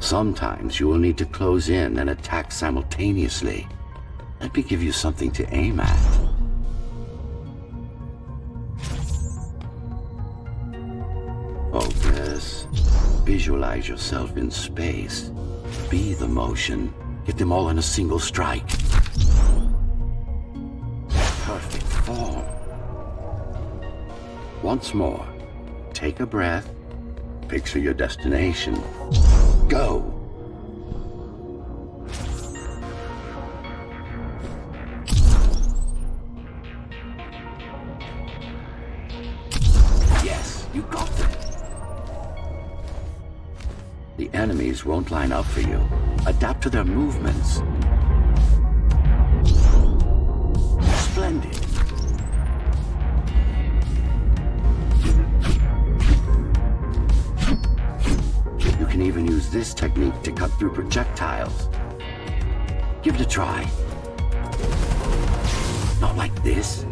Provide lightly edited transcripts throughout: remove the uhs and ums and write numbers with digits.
Sometimes you will need to close in and attack simultaneously. Let me give you something to aim at. Focus. Visualize yourself in space. Be the motion. Get them all in a single strike. Perfect form. Once more, take a breath. Picture your destination. Go! Yes, you got them. The enemies won't line up for you. Adapt to their movements. Splendid. You can even use this technique to cut through projectiles. Give it a try. Not like this.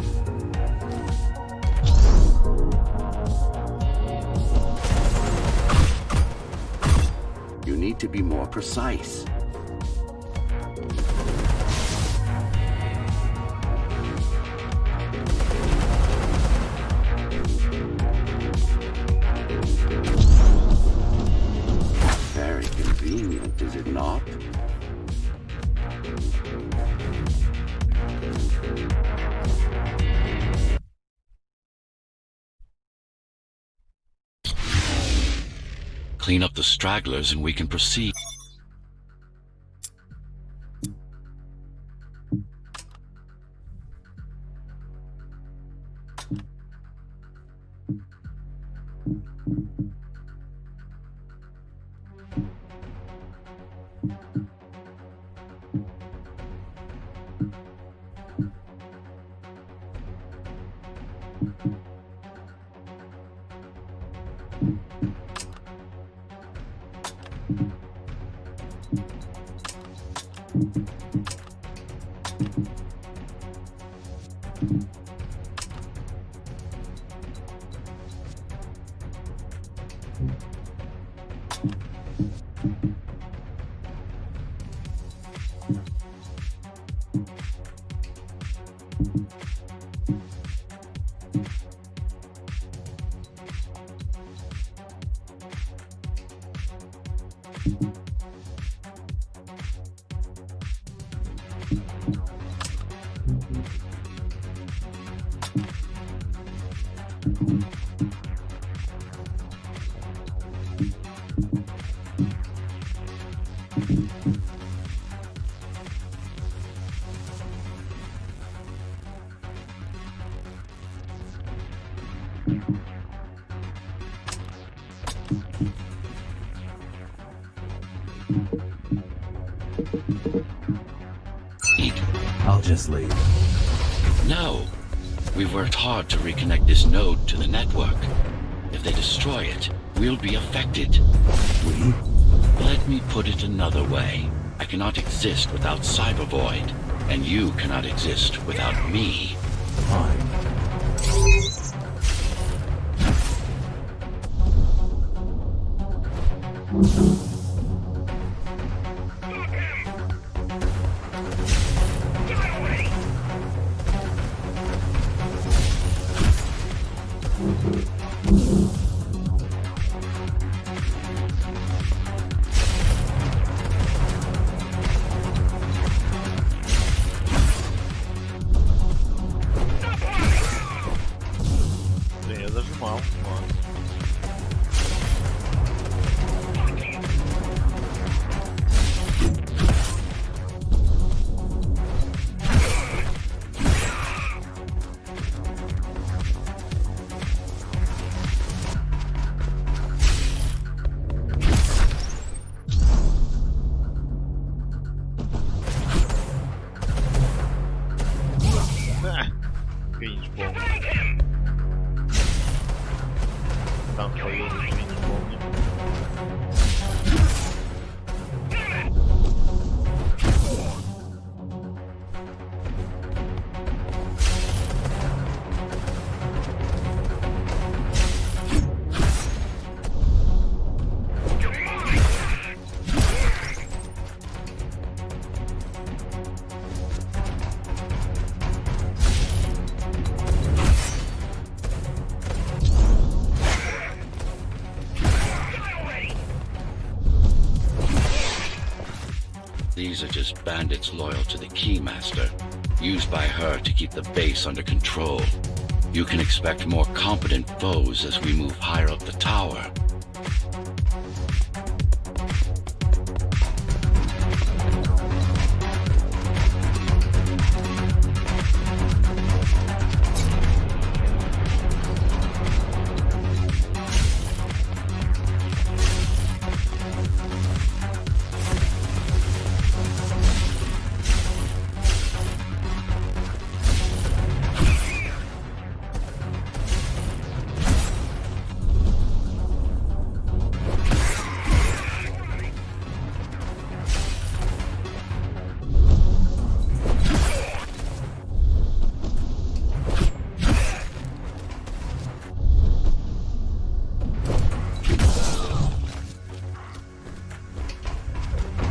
You need to be more precise. Very convenient, is it not? Clean up the stragglers and we can proceed. I'll just leave. No. We've worked hard to reconnect this node to the network. If they destroy it, we'll be affected. We? Let me put it another way. I cannot exist without Cyber Void, and you cannot exist without me. Fine. Я зажимал. Ладно. Кринж полный. Там твою кринж полный. These are just bandits loyal to the Keymaster, used by her to keep the base under control. You can expect more competent foes as we move higher up the tower.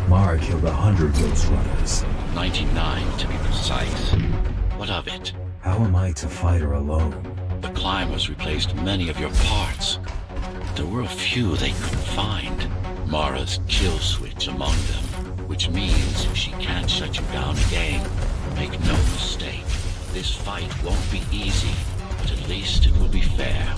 Mara killed 100 Ghost Runners. 99 to be precise. What of it? How am I to fight her alone? The climbers replaced many of your parts. There were a few they couldn't find. Mara's kill switch among them, which means she can't shut you down again. Make no mistake, this fight won't be easy, but at least it will be fair.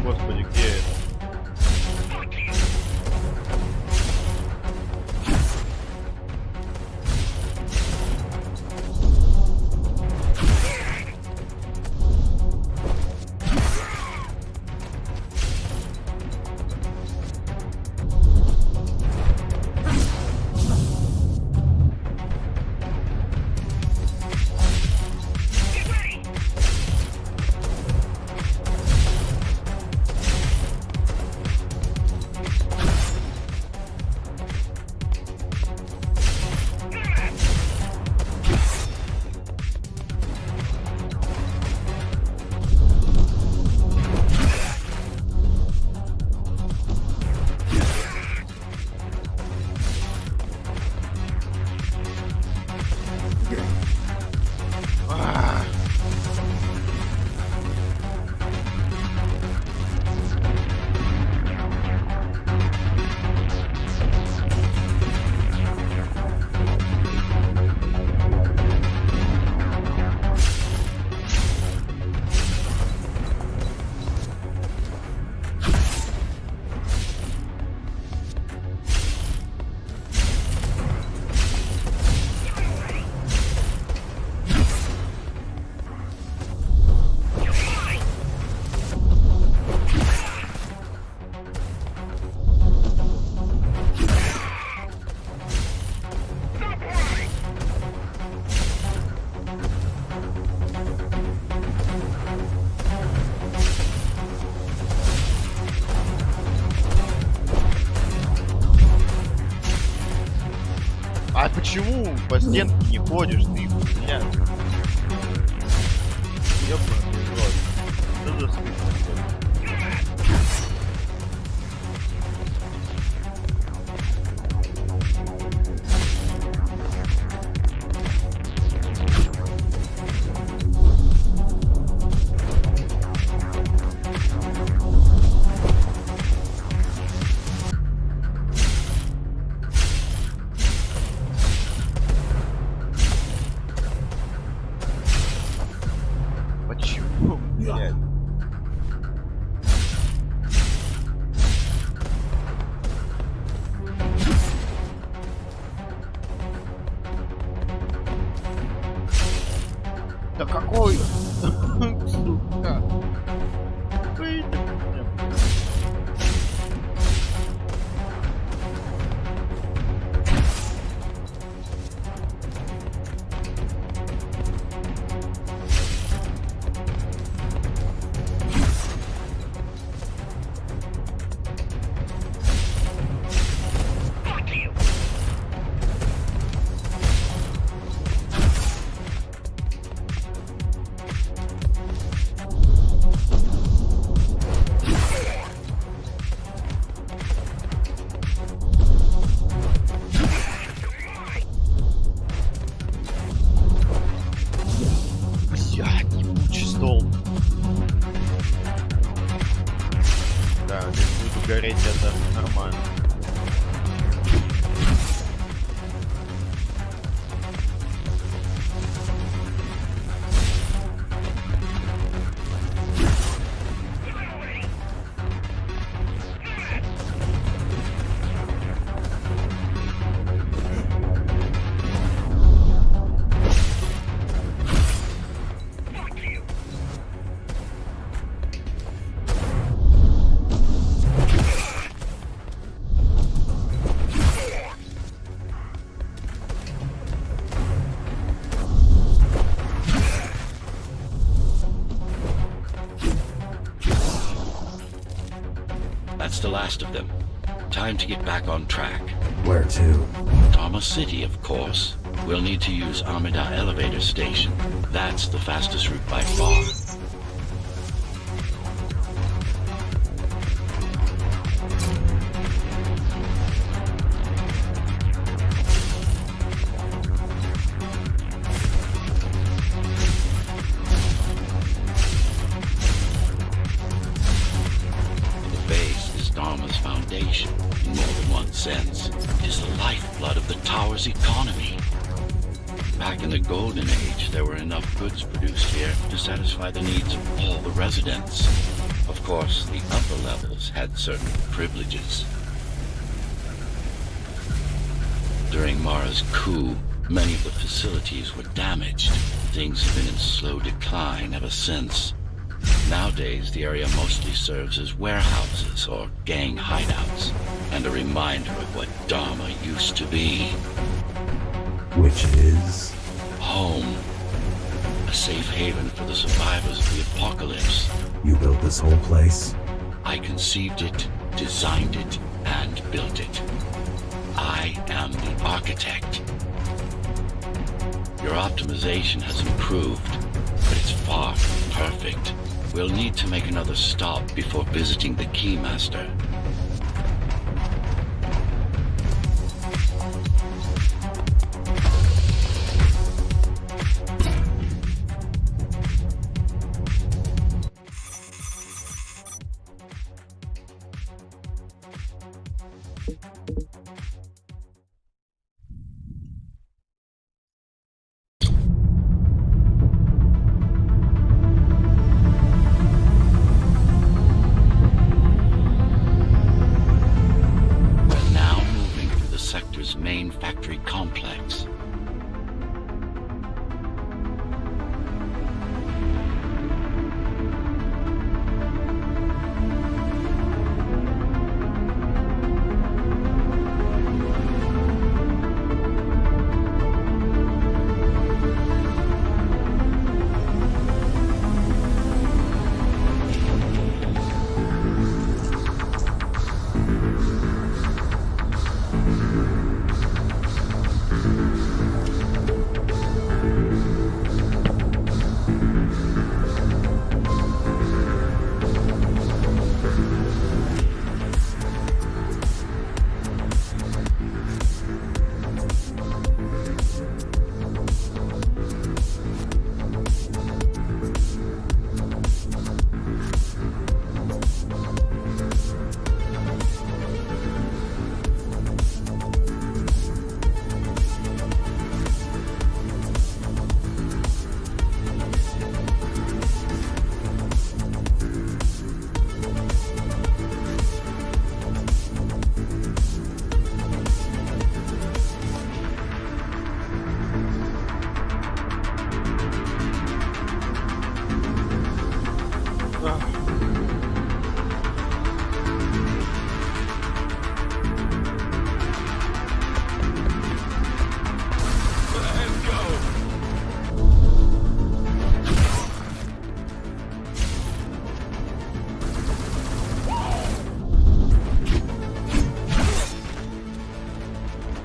Господи, где это? А почему по стенке не ходишь ты, блядь? Ёбаный рот. Что за смысл? Почему, блядь? Да какой? Сука. That's the last of them. Time to get back on track. Where to? Dharma City, of course. We'll need to use Amida Elevator Station. That's the fastest route by far. The base is Dharma's foundation, in more than one sense. It is the lifeblood of the tower's economy. Back in the Golden Age, there were enough goods produced here to satisfy the needs of all the residents. Of course, the upper levels had certain privileges. During Mara's coup, many of the facilities were damaged. Things have been in slow decline ever since. Nowadays, the area mostly serves as warehouses or gang hideouts, and a reminder of what Dharma used to be. Which is? Home. A safe haven for the survivors of the apocalypse. You built this whole place? I conceived it, designed it, and built it. I am the architect. Your optimization has improved, but it's far from perfect. We'll need to make another stop before visiting the Keymaster. Main factory complex.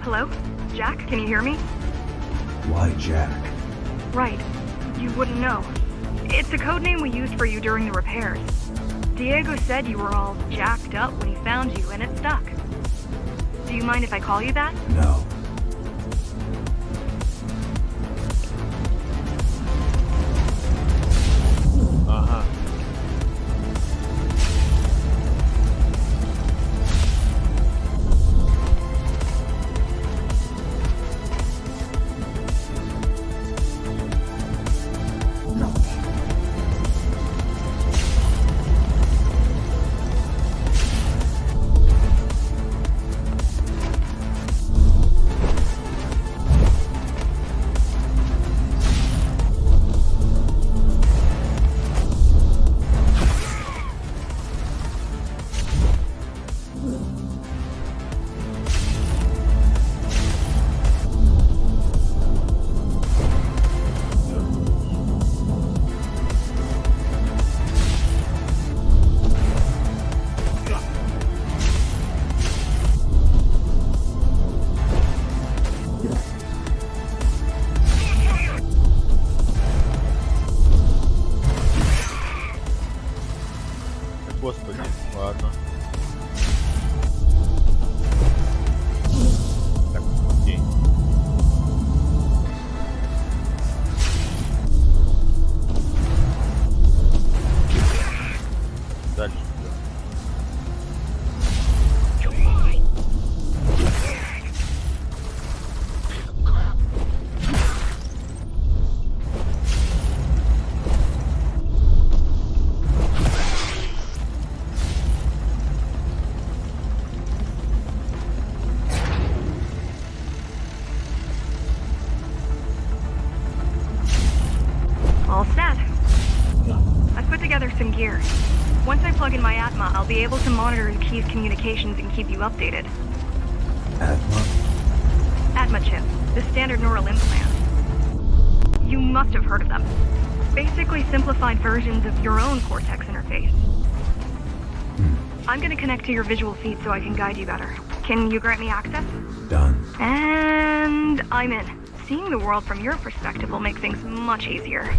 Hello? Jack, can you hear me? Why Jack? Right. You wouldn't know. It's a code name we used for you during the repairs. Diego said you were all jacked up when he found you, and it stuck. Do you mind if I call you that? No. Ага. some gear. Once I plug in my Atma, I'll be able to monitor the key's communications and keep you updated. Atma? Atma chip, the standard neural implant. You must have heard of them. Basically simplified versions of your own Cortex interface. I'm gonna connect to your visual feed so I can guide you better. Can you grant me access? Done. And I'm in. Seeing the world from your perspective will make things much easier.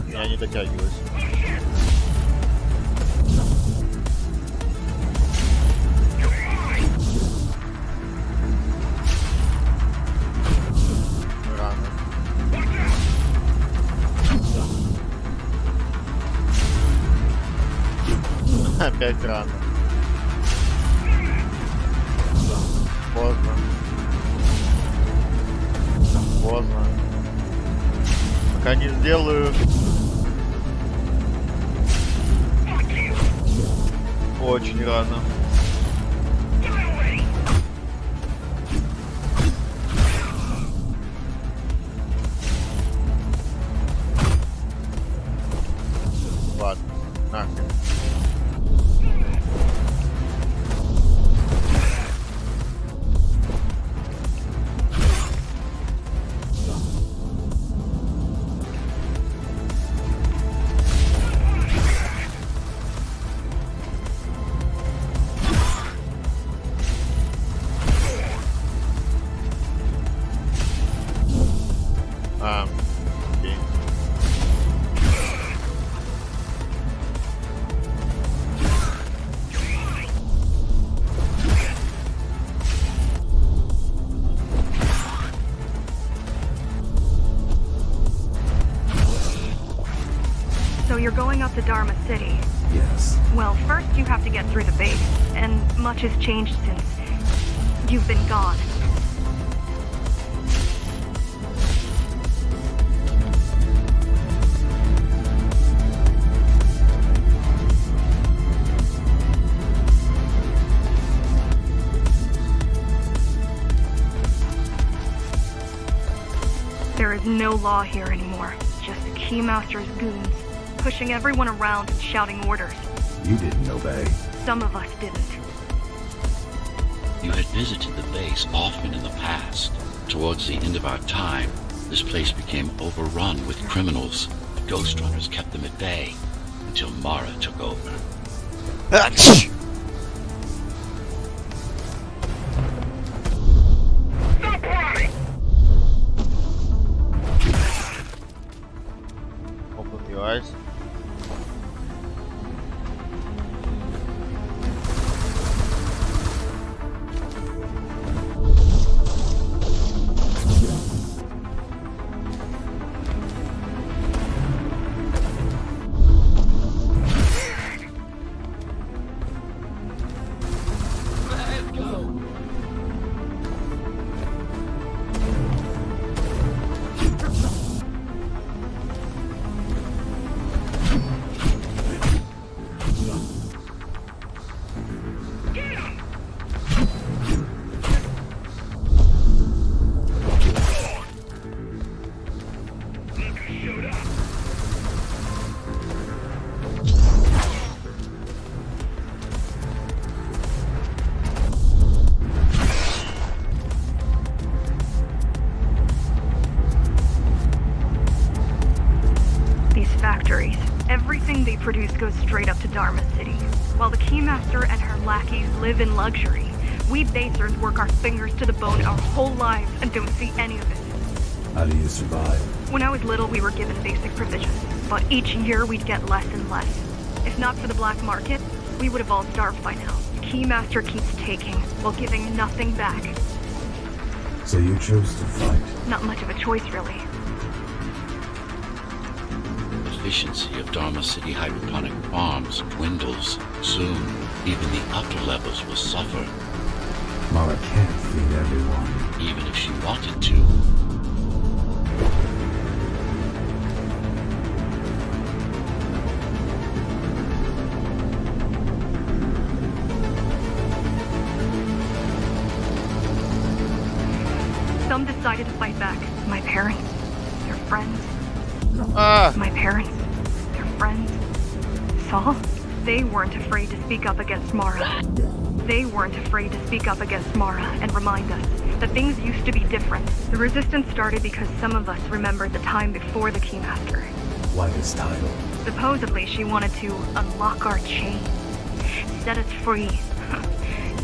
Я не дотягиваюсь. Рано. Опять рано. Поздно. Поздно. Пока не сделаю. Очень рано. Ладно, нахрен. Окей. So you're going up to Dharma City. Yes. Well, first you have to get through the base, and much has changed since you've been gone. There is no law here anymore, just Keymaster's goons, pushing everyone around and shouting orders. You didn't obey. Some of us didn't. You had visited the base often in the past. Towards the end of our time, this place became overrun with criminals. The Ghost Runners kept them at bay until Mara took over. Open your eyes. Factories. Everything they produce goes straight up to Dharma City. While the Keymaster and her lackeys live in luxury, we basers work our fingers to the bone our whole lives and don't see any of it. How do you survive? When I was little, we were given basic provisions, but each year we'd get less and less. If not for the black market, we would have all starved by now. Keymaster keeps taking, while giving nothing back. So you chose to fight. Not much of a choice, really. Efficiency of Dharma City hydroponic farms dwindles. Soon, even the upper levels will suffer, Mara can't feed everyone. even if she wanted to. Some decided to fight back. My parents, their friends, А, my parents, their friends. Saul? They weren't afraid to speak up against Mara. They weren't afraid to speak up against Mara and remind us that things used to be different. The resistance started because some of us remembered the time before the Keymaster. Why this title? Supposedly, she wanted to unlock our chains, set us free.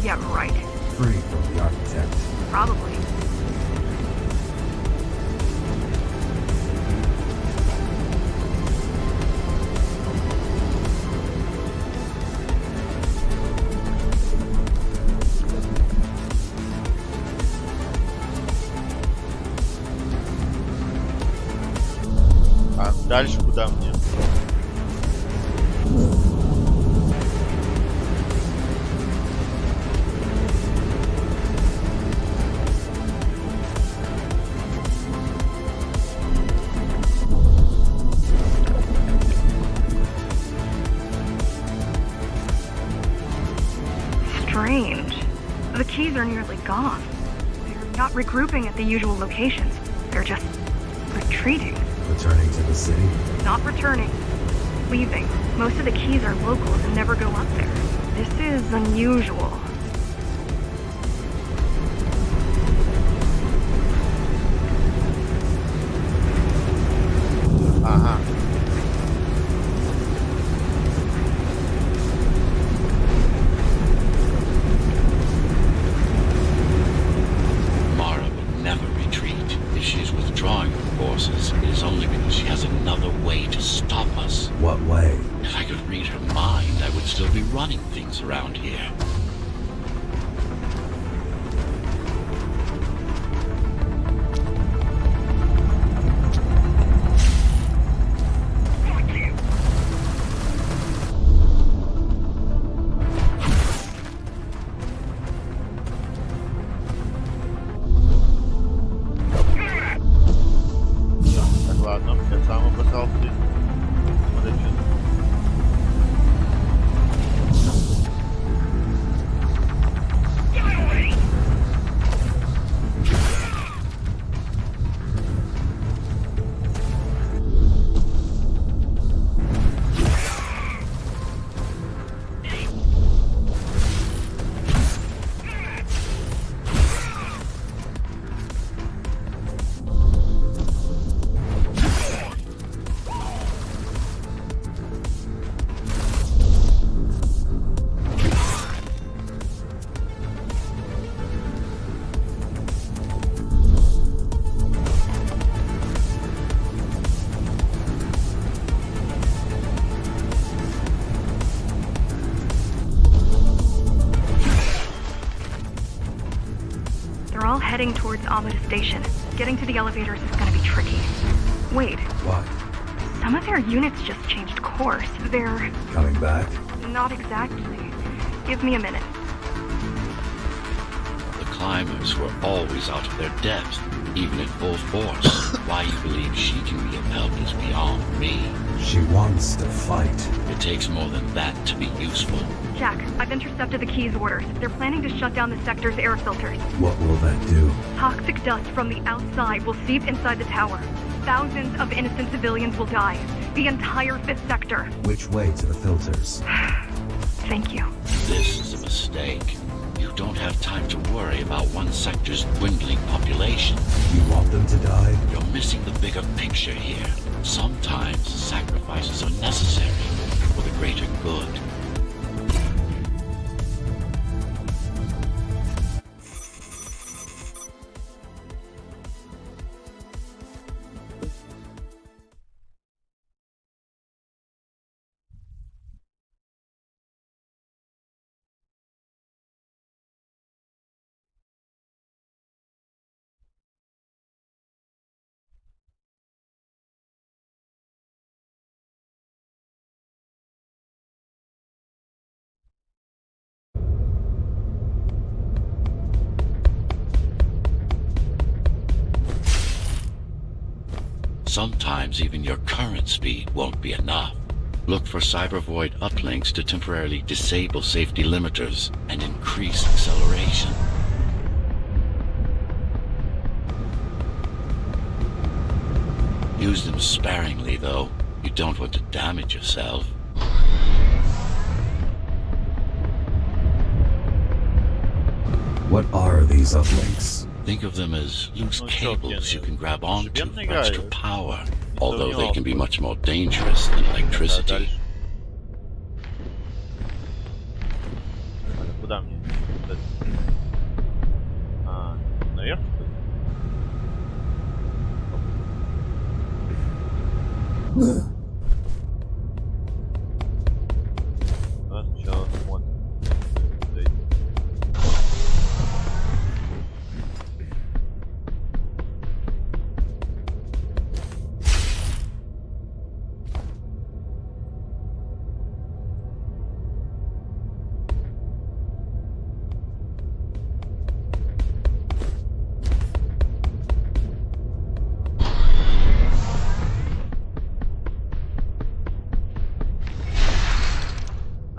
Yeah, right. Free from the architect. Probably. а дальше куда мне? Strange. The keys are nearly gone. They're not regrouping at the usual locations. They're just retreating. Returning to the city? Not returning. Leaving. Most of the keys are locals and never go up there. This is unusual. Ага. Mara will never retreat. If she's withdrawing her forces, it is only because she has another way to stop us. What way? If I could read her mind, I would still be running things around here. Так, ладно, я сам обыграл ты. Смотри, They're all heading towards Amida Station. Getting to the elevators is gonna be tricky. Wait, What? some of their units just changed course. They're Coming back? not exactly. Give me a minute. The climbers were always out of their depth, even at full force. Why you believe she can be of help is beyond me. She wants to fight. It takes more than that to be useful. Jack, I've intercepted the Key's orders. They're planning to shut down the sector's air filters. What will that do? Toxic dust from the outside will seep inside the tower. Thousands of innocent civilians will die. The entire 5th sector. Which way to the filters? Thank you. This is a mistake. You don't have time to worry about one sector's dwindling population. You want them to die? You're missing the bigger picture here. Sometimes sacrifices are necessary for the greater good. Sometimes even your current speed won't be enough. Look for cybervoid uplinks to temporarily disable safety limiters and increase acceleration. Use them sparingly, though. You don't want to damage yourself. What are these uplinks? Think of them as loose Ну, cables you can grab onto Шведная for extra игра, power, не although they can be сомневался. much more dangerous than electricity. Дальше. Куда мне? А, наверх? Сначала смотрим.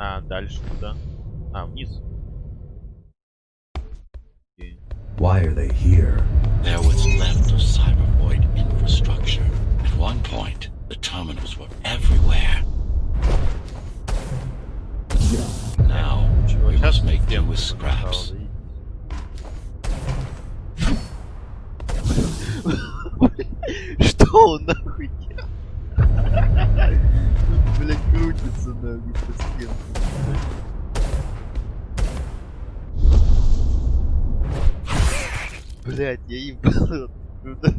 А, дальше куда? А, вниз. Окей. Why are they here? They're what's left of cybervoid infrastructure. At one point, the terminals were everywhere. Now, we must make do with scraps. Что он нахуй делает? Блять, крутится нахуй по стенке. Блять, я ебал оттуда.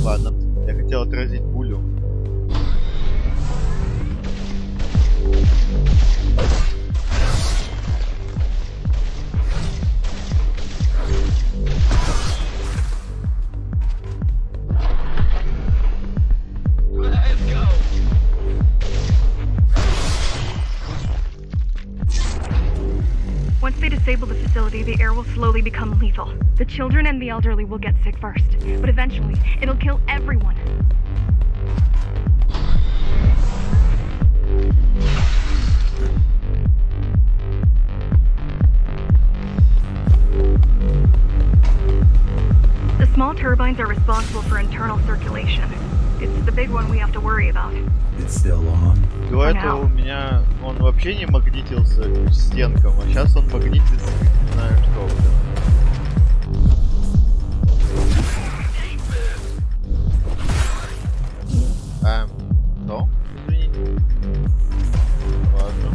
Ладно, я хотел отразить пулю. Once they disable the facility, the air will slowly become lethal. The children and the elderly will get sick first, but eventually, it'll kill everyone. The small turbines are responsible for internal circulation. It's the big one we have to worry about. It's still on. До этого у меня он вообще не магнитился к стенкам, а сейчас он магнитится, не знаю что, блин. Что? Извините. Ладно.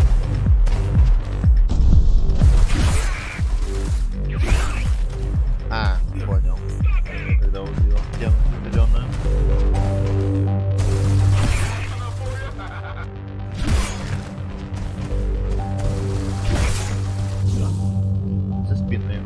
А, понял. Я когда увидел стену зеленую. За спиной.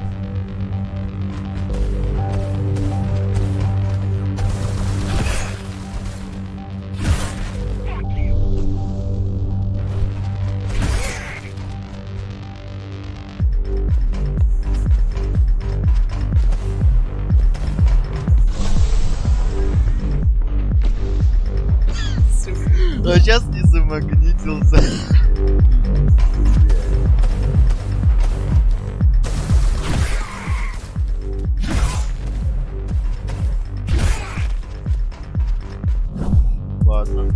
Но сейчас не замагнитился. Ладно.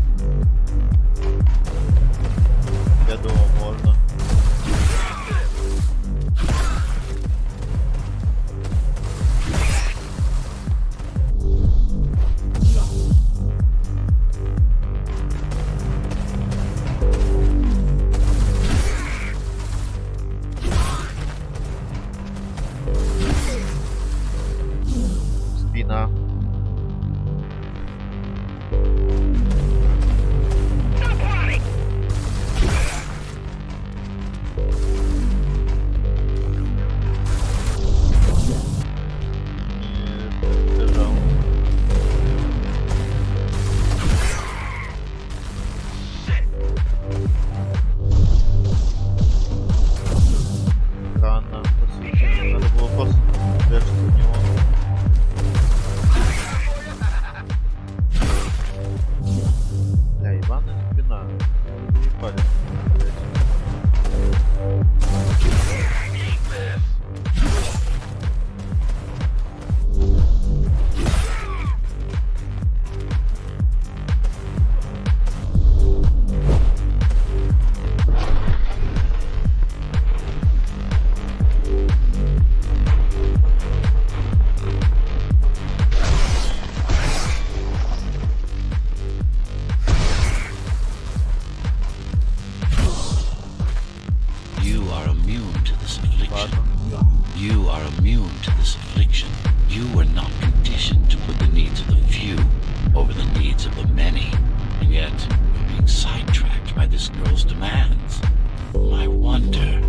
Я думал, можно. Спина. those demands. I wonder.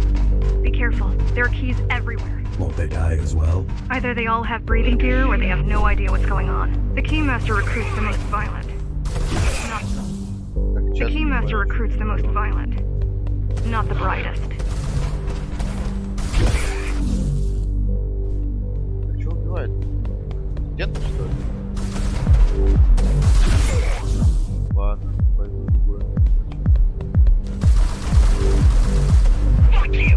Be careful. There are keys everywhere. Won't they die as well? Either they all have breathing gear or they have no idea what's going on. The Keymaster recruits the most violent. Not Так, The сейчас Keymaster бывает. recruits the most violent. Not the brightest. Так что убивает? Стенку, что ли? Ладно, пойду другое. Окей.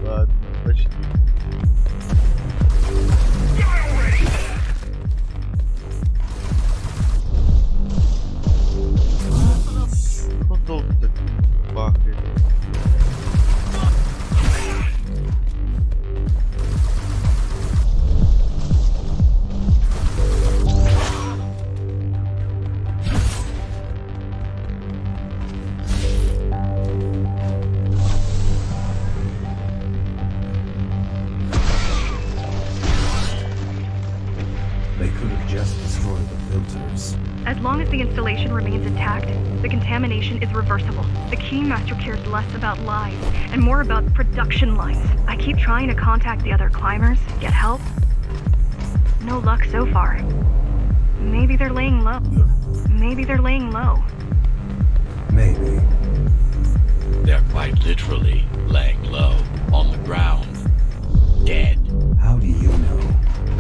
Ладно, почти. Он долго так бахает. They could have just destroyed the filters. As long as the installation remains intact, the contamination is reversible. The Keymaster cares less about lives and more about production lines. I keep trying to contact the other climbers, get help. No luck so far. Maybe they're laying low. Maybe they're laying low. Maybe. They're quite literally laying low on the ground. Dead. How do you know?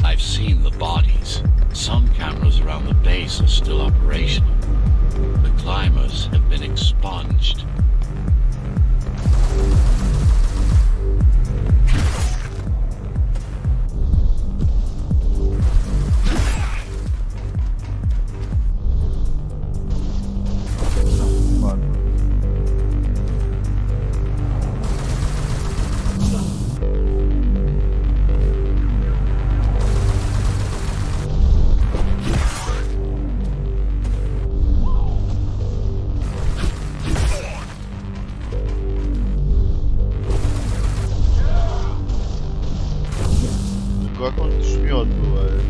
I've seen the bodies. Some cameras around the base are still operational. The climbers have been expunged. Ладно. Ну как он жмет бывает.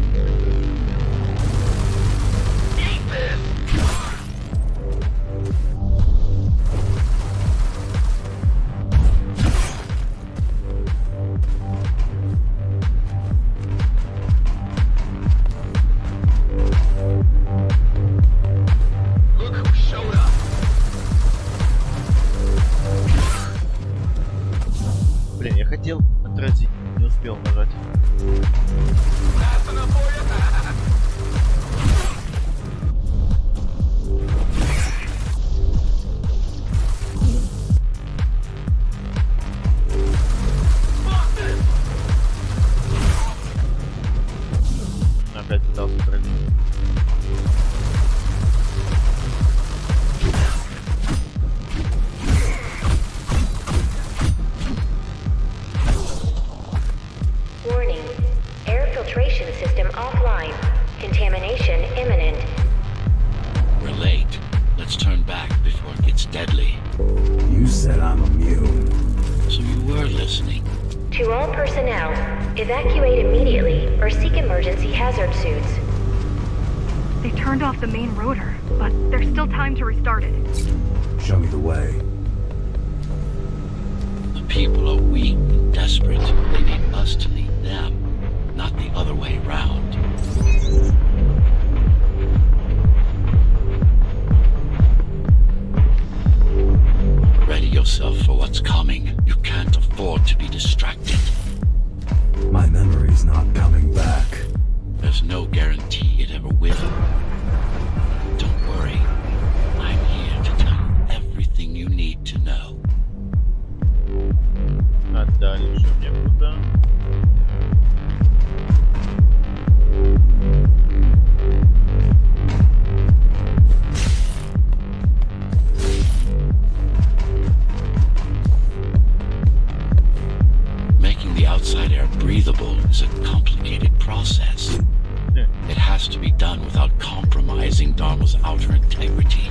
Блин, я хотел отразить, не успел нажать. Опять пытался отразить. Warning. Air filtration system offline. Contamination imminent. We're late. Let's turn back before it gets deadly. You said I'm immune. So you were listening. To all personnel, evacuate immediately or seek emergency hazard suits. They turned off the main rotor, but there's still time to restart it. Show me the way. The people are weak and desperate. They need us to lead them, not the other way round. Ready yourself for what's coming. You can't afford to be distracted. My memory's not coming back. There's no guarantee it ever will. Don't worry. I'm here to tell you everything you need to know. А дальше. is a complicated process. It has to be done without compromising Dharma's outer integrity.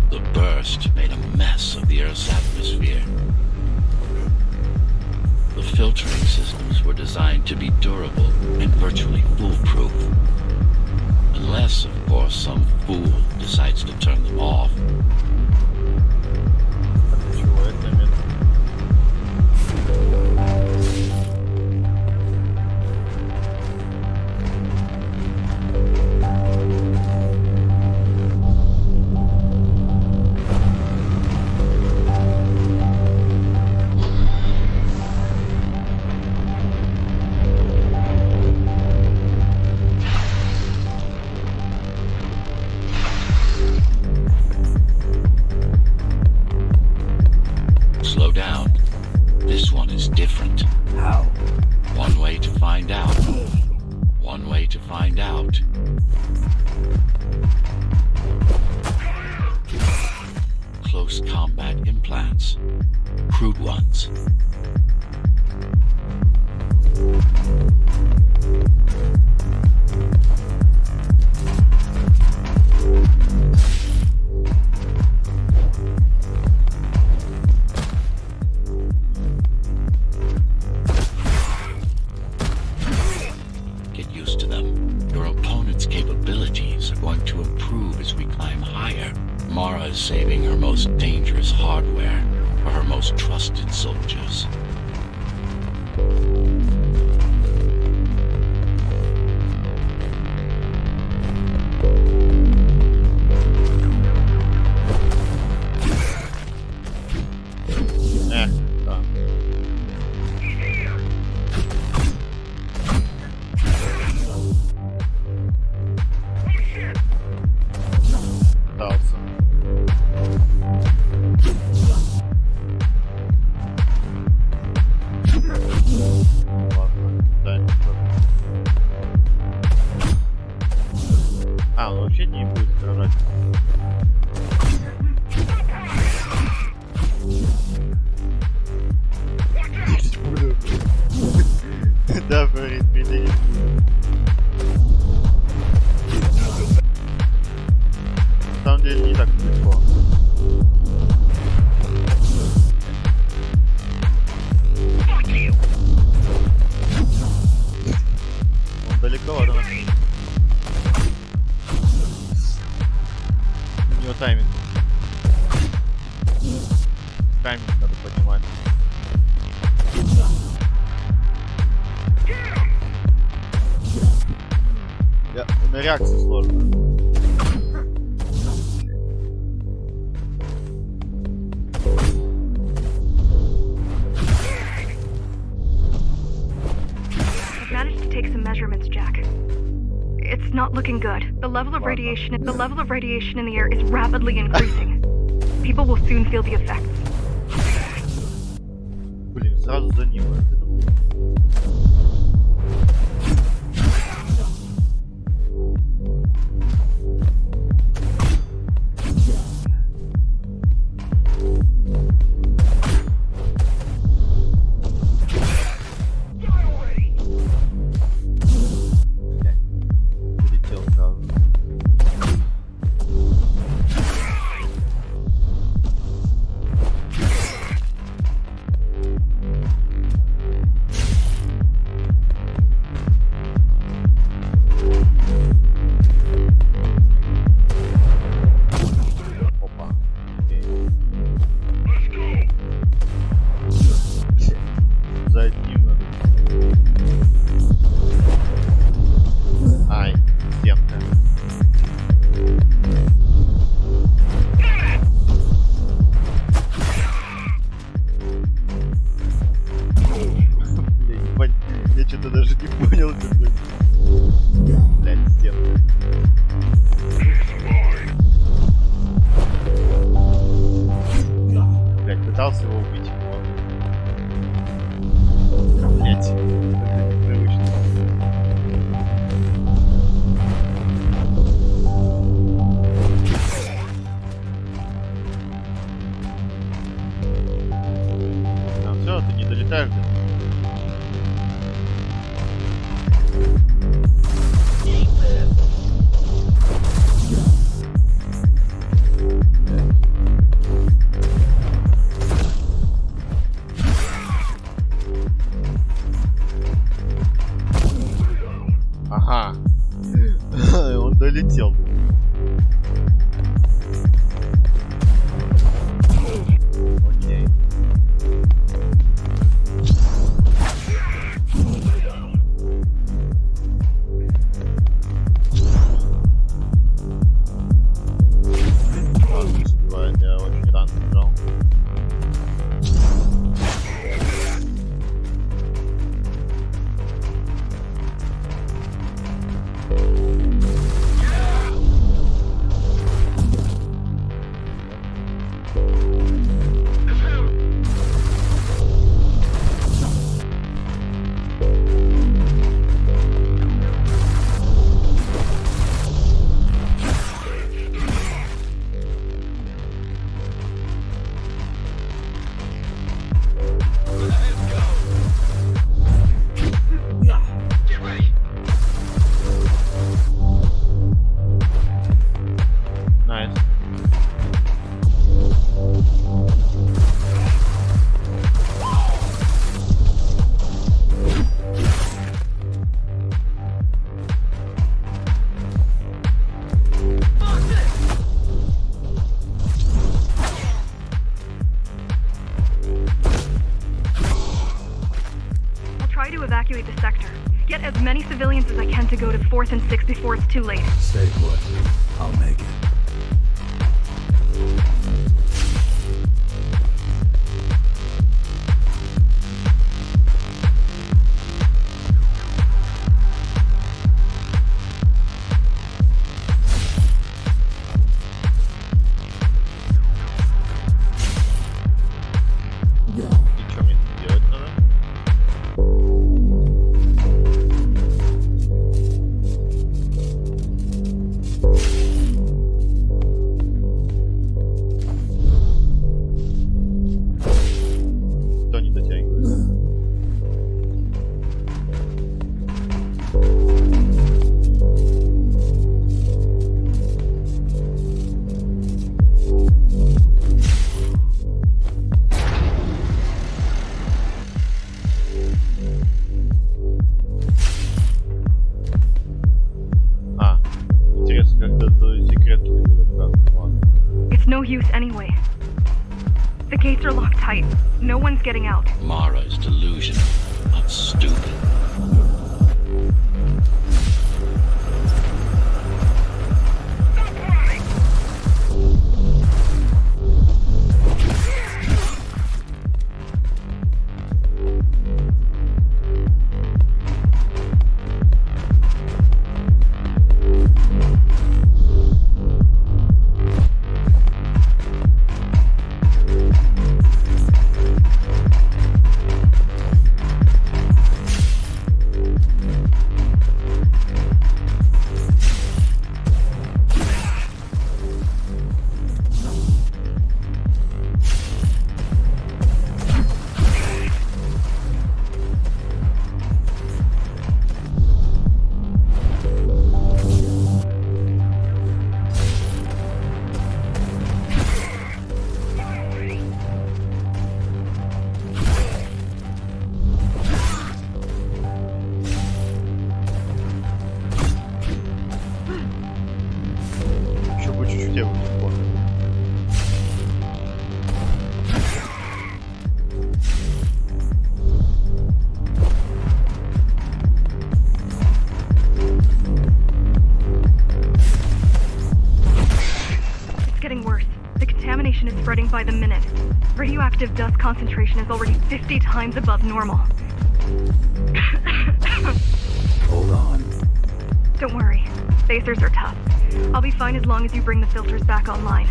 The burst made a mess of the Earth's atmosphere. The filtering systems were designed to be durable and virtually foolproof. Unless, of course, some fool decides to turn them off. Чего это нет? Slow down. This one is different. How? One way to find out. One way to find out. Close combat implants. Crude ones. Get used to them. Your opponent's capabilities are going to improve as we climb higher. Mara is saving her most dangerous hardware for her most trusted soldiers. Да. Пытался. Ладно, да, не проблема. Он вообще не будет сражать. Буду. Да, говорит, предъявить буду. На самом деле не так легко. Он далековато нас. У него тайминг. Тайминг надо поднимать. На реакции сложно. I've managed to take some measurements, Jack. It's not looking good. The level of radiation in the air is rapidly increasing. People will soon feel the effects. Блин, сразу за ним. Полетел сразу. Опа. Окей. За одним надо. Ай, стенка. Бля, ебать, я что-то даже не понял, какой. Блядь, стенка. Блядь, пытался его убить. Блядь, это непривычно. Все, ты не долетаешь до него. evacuate the sector. Get as many civilians as I can to go to 4th and 6th before it's too late. Stay put. I'll make it. И что мне тут делать надо? Кто не дотягивает? А, интересно, как до секретки добраться. Ладно. It's no use anyway. The gates are locked tight. No one's getting out. Mara is delusional, not stupid. Еще бы чуть-чуть я буду спорить. It's getting worse. The contamination is spreading by the minute. Radioactive dust concentration is already 50 times above normal. Hold on. Don't worry. Spacers are tough. I'll be fine as long as you bring the filters back online.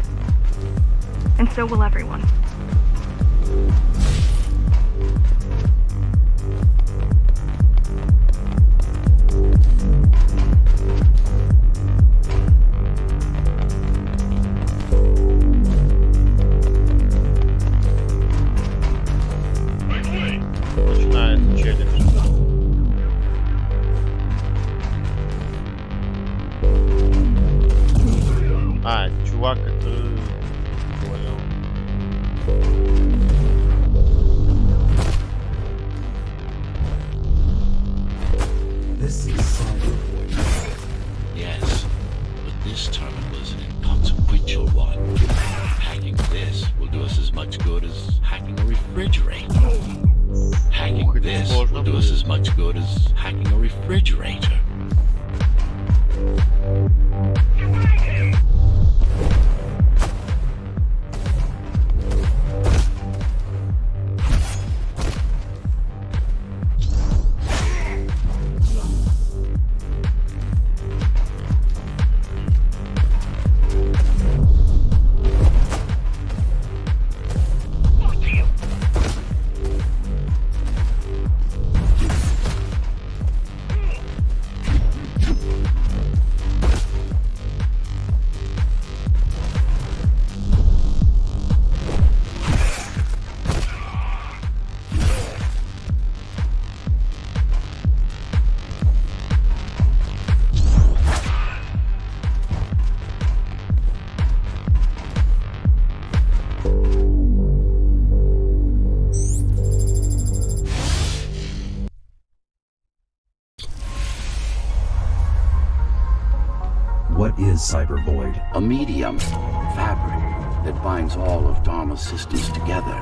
And so will everyone. Начинается челлендж. А, чувак, который... Понял. This is Cyberboy. Yes, but this terminal is an inconsequential one. Hacking this will do us as much good as hacking a refrigerator. Hacking this will do us as much good as hacking a refrigerator. What is Cybervoid? A medium, fabric, that binds all of Dharma's systems together.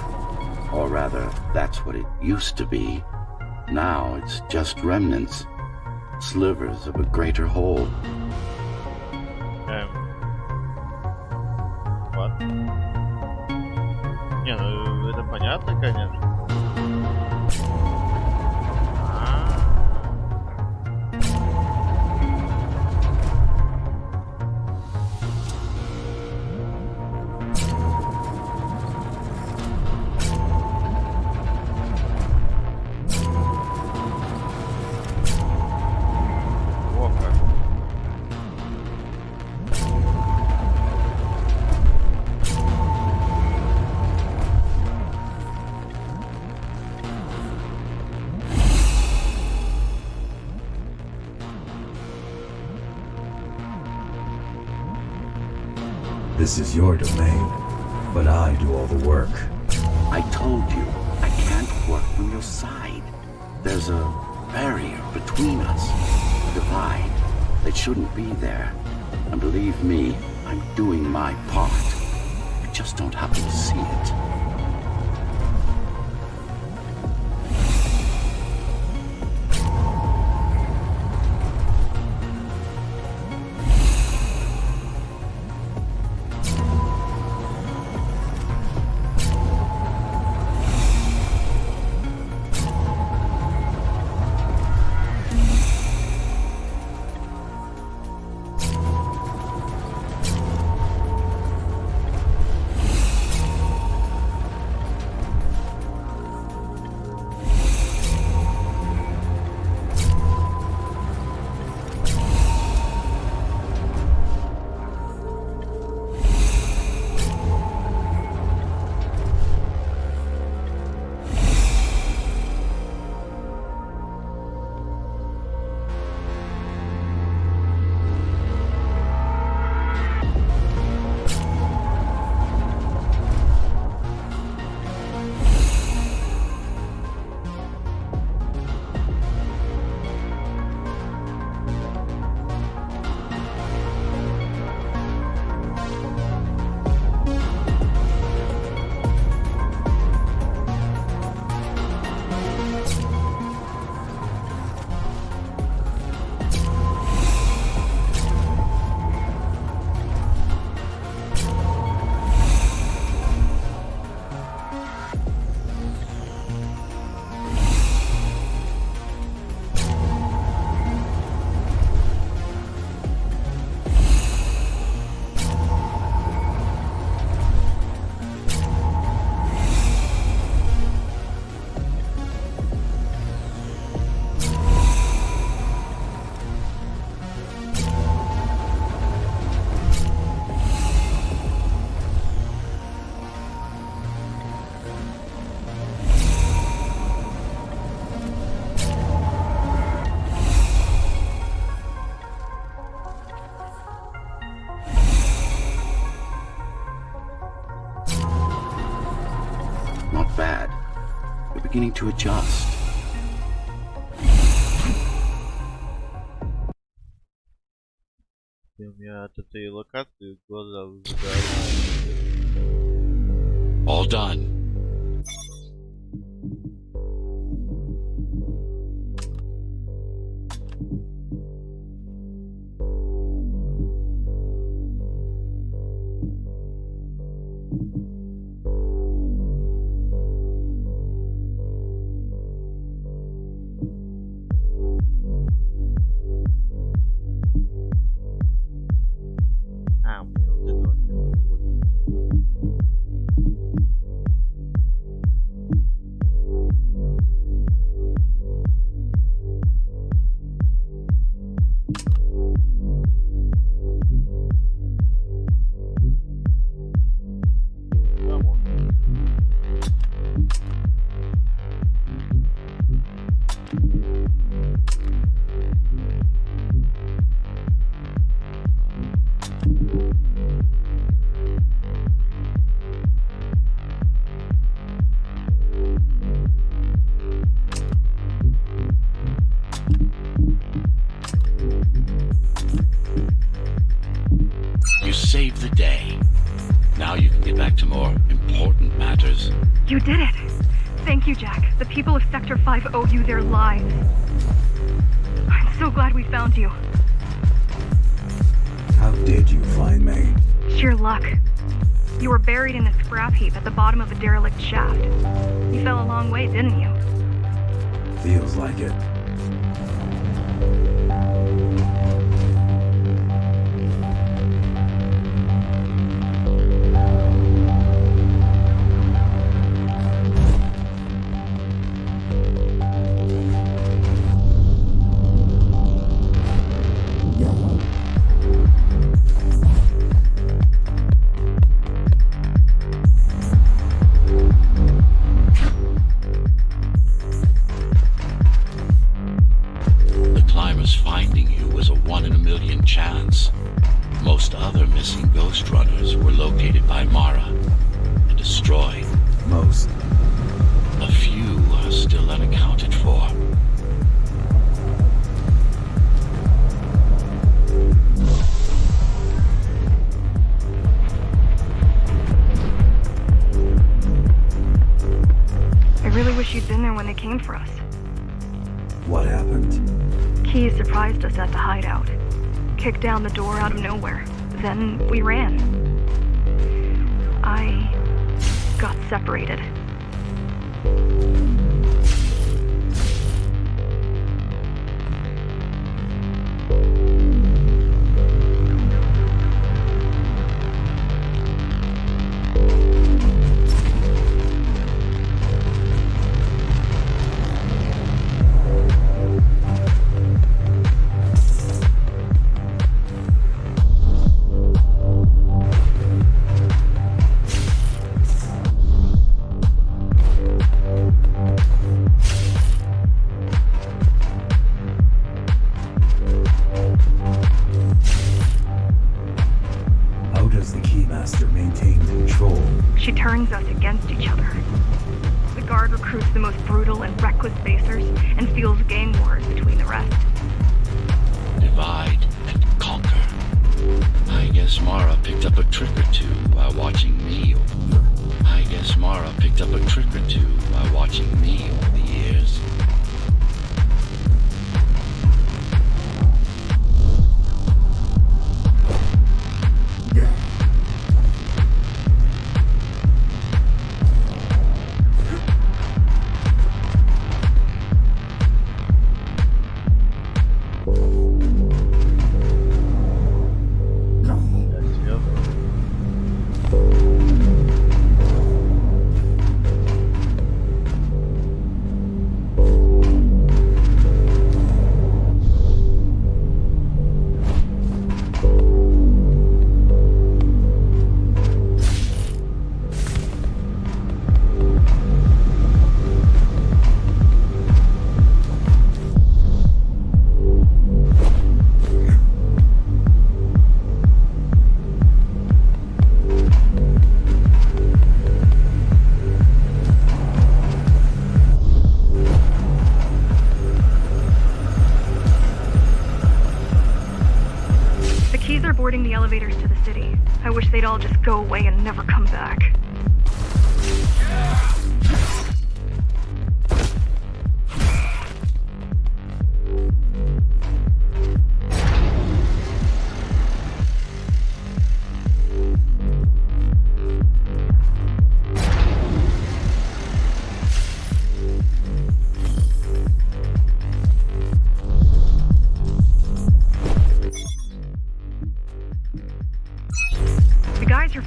Or rather, that's what it used to be. Now it's just remnants, slivers of a greater whole. What? Не, ну это понятно, конечно. This is your domain, but I do all the work. I told you, I can't work from your side. There's a barrier between us, a divide that shouldn't be there. And believe me, I'm doing my part. You just don't happen to see it. Not bad. You're beginning to adjust. И у меня от этой локации глаза выжигают. All done. А, у меня вот это вот. Камон. You saved the day. Now you can get back to more important matters. You did it. Thank you, Jack. The people of Sector 5 owe you their lives. I'm so glad we found you. How did you find me? Sheer luck. You were buried in a scrap heap at the bottom of a derelict shaft. You fell a long way, didn't you? Feels like it. Finding you was a 1 in a million chance. Most other missing Ghost Runners were located by Mara and destroyed. Most. A few are still unaccounted for. I really wish you'd been there when they came for us. What happened? Key surprised us at the hideout. Kicked down the door out of nowhere. Then we ran. I got separated. She turns us against each other. The guard recruits the most brutal and reckless spacers and fuels gang wars between the rest. Divide and conquer. I guess Mara picked up a trick or two while watching me. I guess Mara picked up a trick or two while watching me over the years. Boarding the elevators to the city. I wish they'd all just go away and never come back.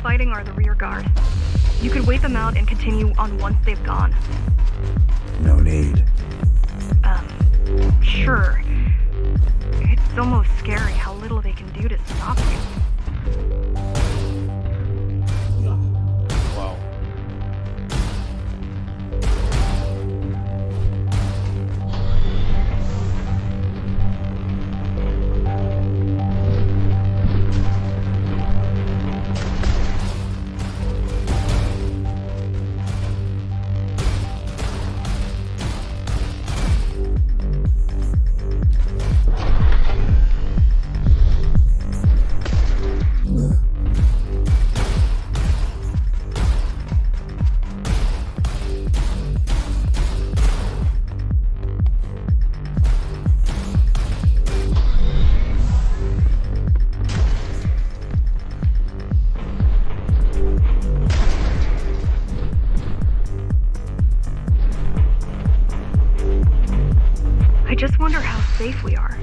Fighting are the rear guard. You could wait them out and continue on once they've gone. No need. Sure. It's almost scary how little they can do to stop you. Wow. just wonder how safe we are.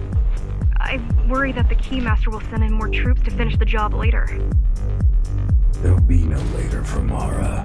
I worry that the Keymaster will send in more troops to finish the job later. There'll be no later for Mara.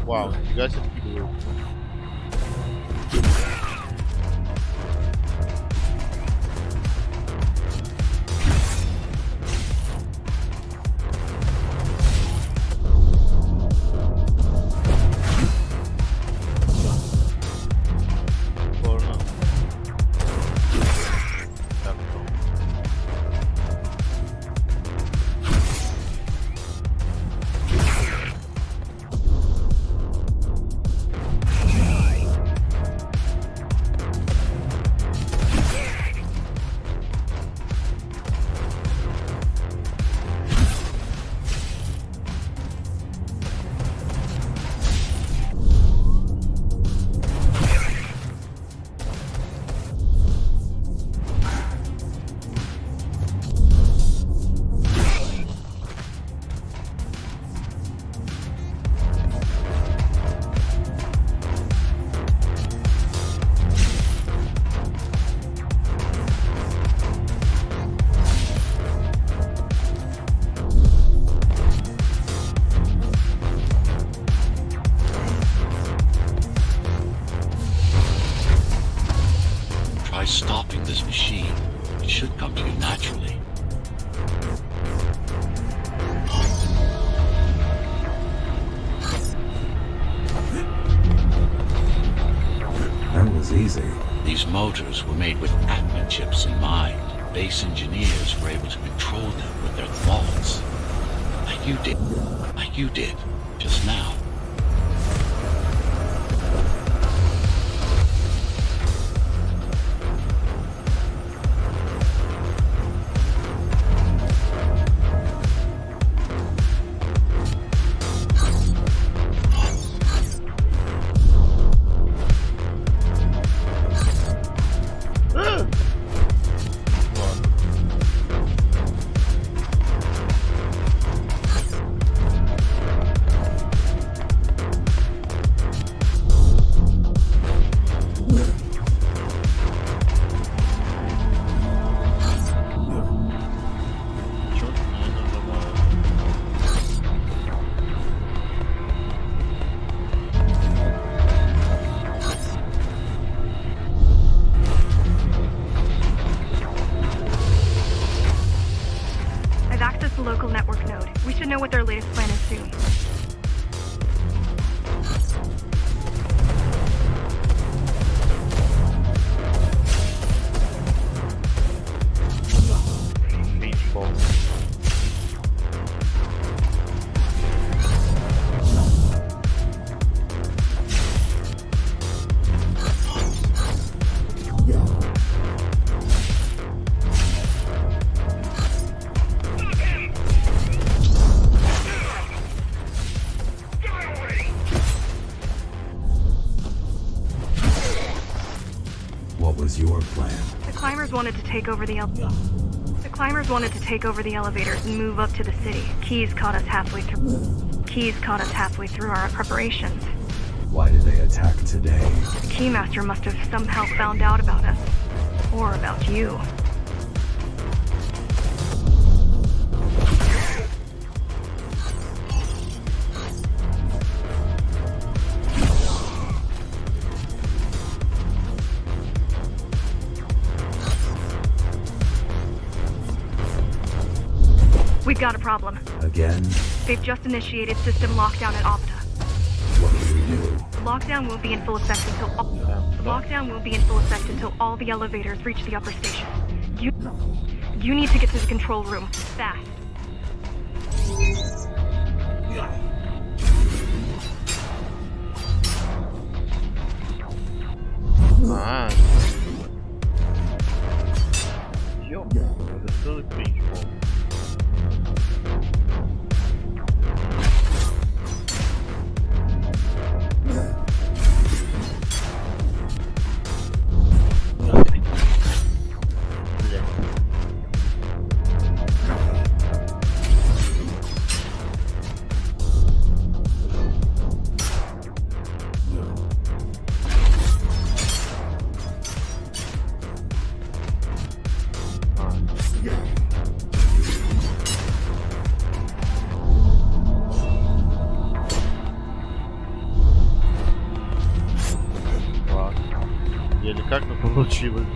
Вау, нифига себе вкидываю. Сложно. Так, Try stopping this machine. It should come to you naturally. That was easy. These motors were made with Atman chips in mind. Base engineers were able to control them with their thoughts. Like you did, just now. was your plan? The climbers wanted to take over the elevators and move up to the city. Keys caught us halfway through our preparations. Why did they attack today? The Keymaster must have somehow found out about us. Or about you. We've got a problem. Again? They've just initiated system lockdown at Opta. What do we do? The lockdown won't be in full effect until all the elevators reach the upper station. You need to get to the control room fast. А. Ёп, это что за кринж был? Еле как, но получилось.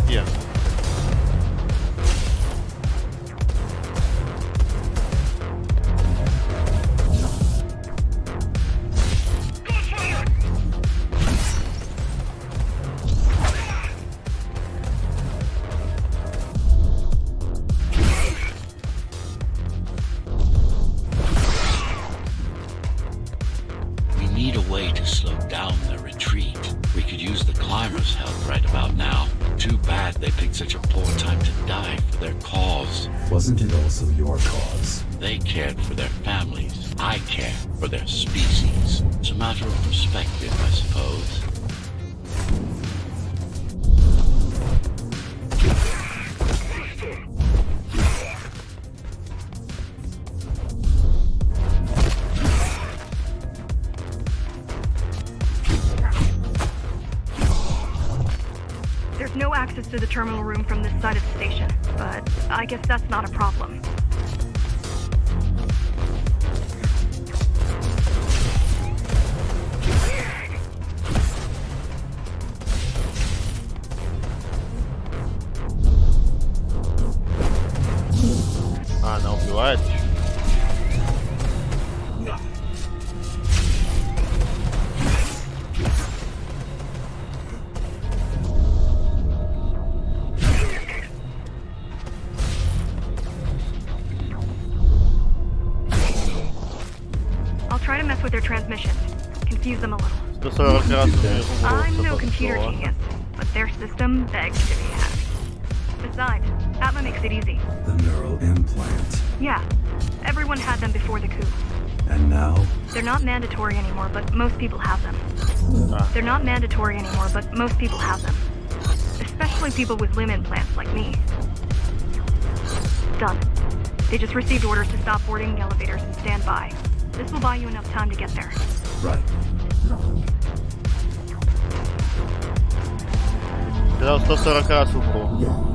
Где? We need a way to slow down their retreat. We could use the climbers' help right about now. Too bad they picked such a poor time to die for their cause. Wasn't it also your cause? They cared for their families. I care for their species. It's a matter of perspective, I suppose. There's no access to the terminal room from this side of the station, but I guess that's not a problem. А, она убивает еще. I'll try to mess with their transmissions, confuse them a little. 140 раз уже I'm no умру, computer что genius, but their system begs to be hacked. Besides, Atma makes it easy. The neural implant. Yeah, everyone had them before the coup. And now? They're not mandatory anymore, but most people have them. Ah. They're not mandatory anymore, but most people have them. Especially people with limb implants like me. Done. They just received orders to stop boarding the elevators and stand by. This will buy you enough time to get there. Right. Сказал 140 раз умру.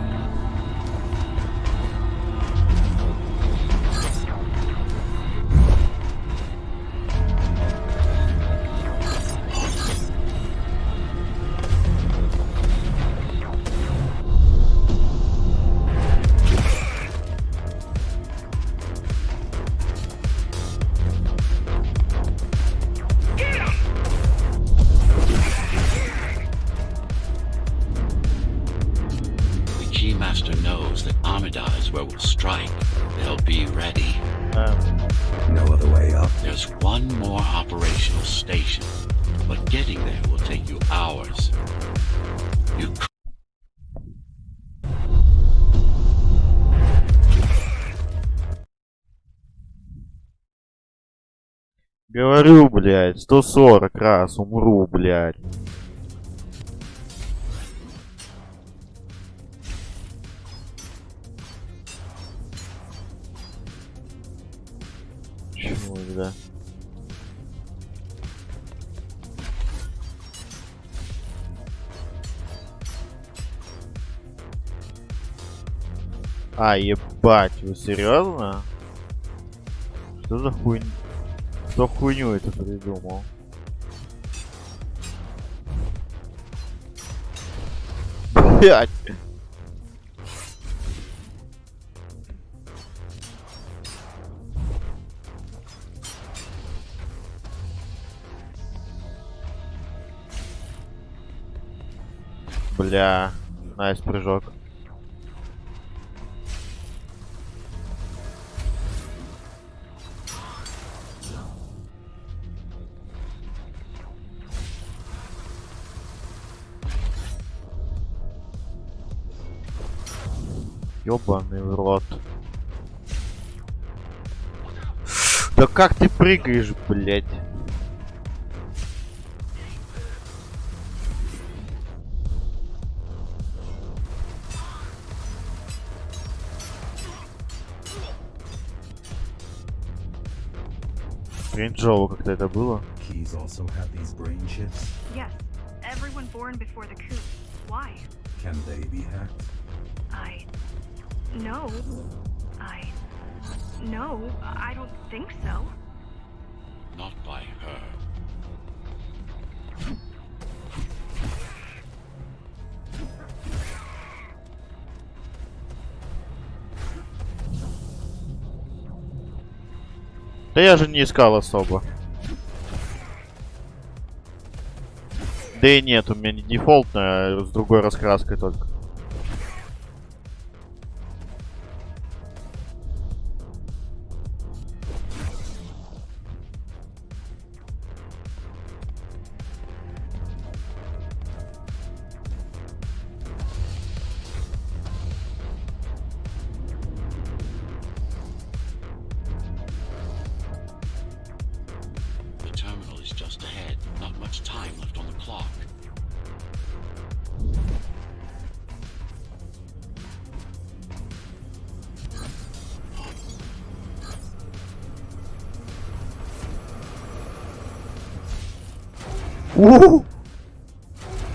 Keymaster knows that Amida is where we'll strike. They'll be ready. No other way up. There's one more operational station, but getting there will take you hours. You Говорю, блядь, 140 раз умру, блядь. Чего, да? А, ебать, вы серьезно? Что за хуйня? Кто хуйню это придумал? Блять! Бля, найс прыжок. Ёбаный в рот. Да как ты прыгаешь, блядь? Кринжово как-то это было. Keys also have these brain chips. Yes, everyone born before the coup. Why? Can they be hacked? No. No, I don't think so. Not by her. Да я же не искал особо. Да и нет, у меня не дефолтная, а с другой раскраской только. The terminal is just ahead. Not much time left on the clock.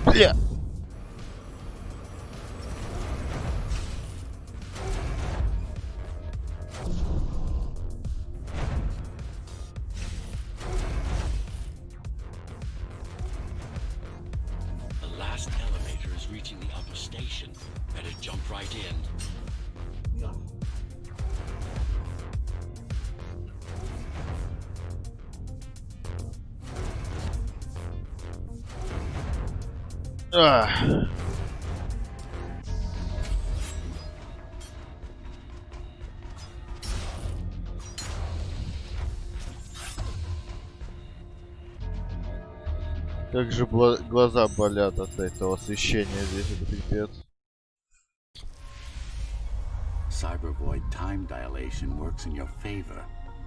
Бля. The last elevator is reaching the upper station. Better jump right in. Ах. Как же глаза болят от этого освещения здесь, это пипец. Cybervoid time dilation works in your favor,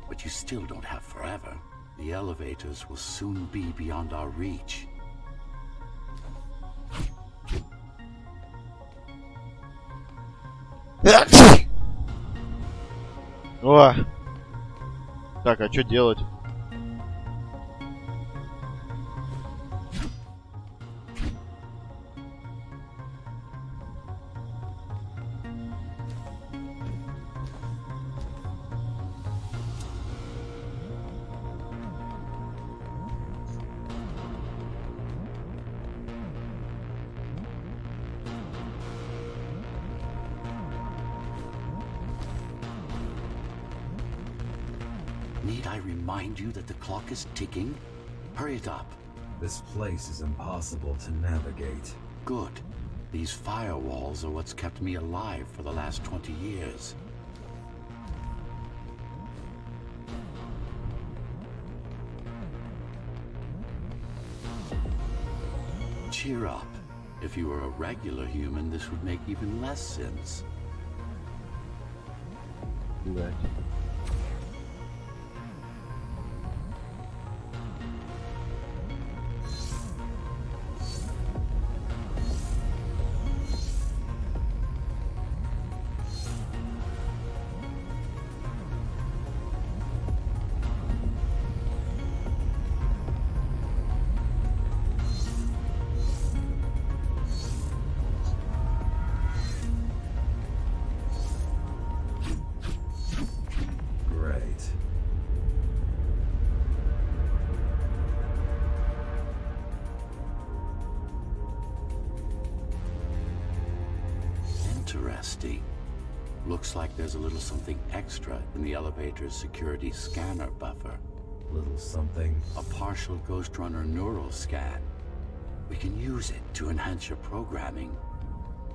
but you still don't have forever. The elevators will soon be beyond our reach. О! Так, а что делать? Need I remind you that the clock is ticking? Hurry it up. This place is impossible to navigate. Good. These firewalls are what's kept me alive for the last 20 years. Cheer up. If you were a regular human, this would make even less sense. Блядь. Interesting. Looks like there's a little something extra in the elevator's security scanner buffer. Little something. A partial Ghost Runner neural scan. We can use it to enhance your programming.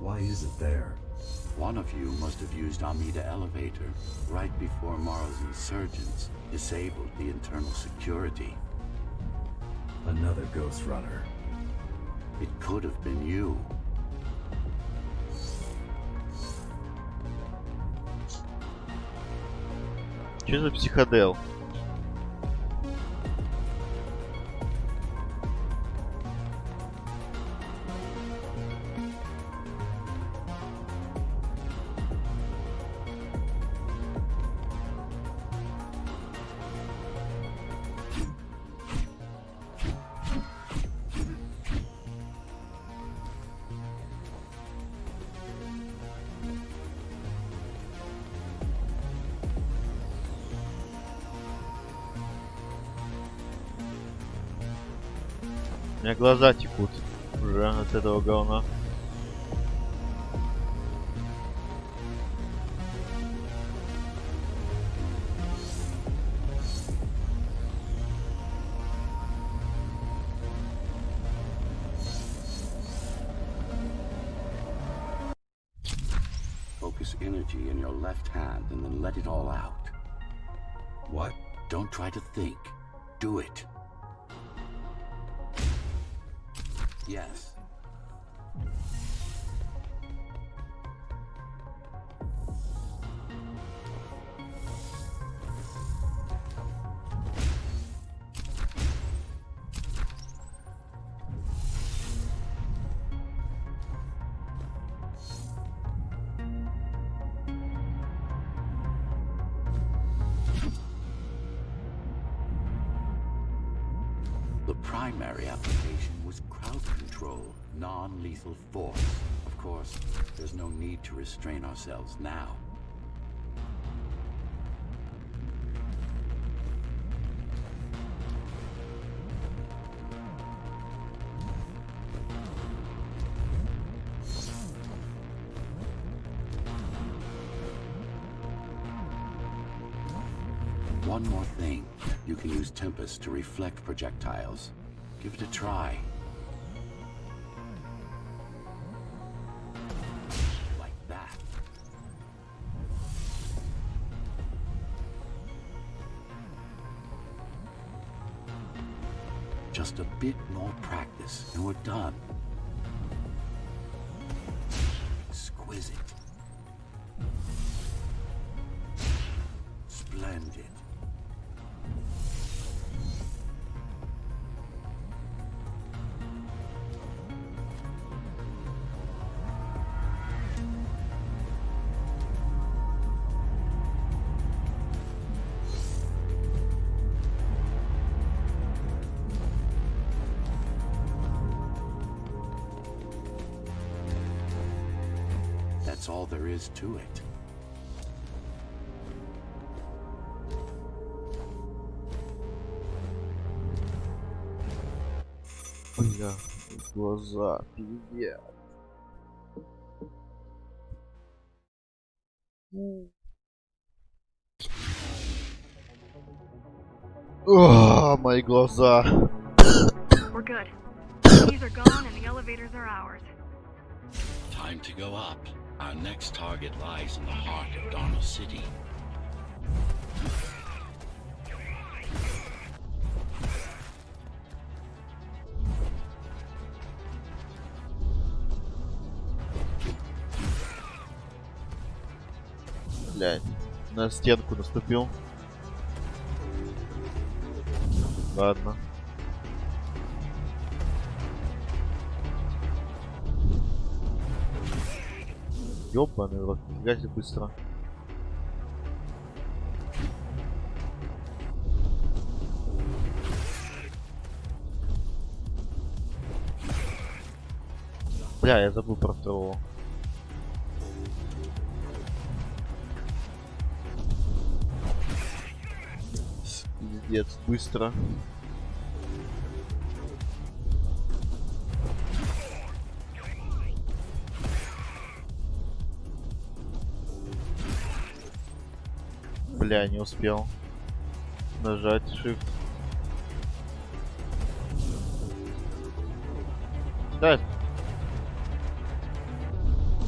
Why is it there? One of you must have used Amida Elevator right before Mara's insurgents disabled the internal security. Another Ghost Runner. It could have been you. Что за психодел? У меня глаза текут уже от этого говна. Focus energy in your left hand and then let it all out. What? Don't try to think. Do it. Yes. The primary application was crowd control, non-lethal force. Of course, there's no need to restrain ourselves now. One more thing. You can use Tempest to reflect projectiles. Give it a try. Like that. Just a bit more practice and we're done. Exquisite. Splendid. That's all there is to it. Бля, глаза, пиздец. О, мои глаза. We're good. The keys are gone and the elevators are ours. Time to go up. Our next target lies in the heart of Darnell City. Блядь, на стенку наступил. Ладно. Ёбаный рот, нифига себе быстро. Бля, я забыл про второго. Пиздец, быстро. Бля, не успел нажать Shift. Да.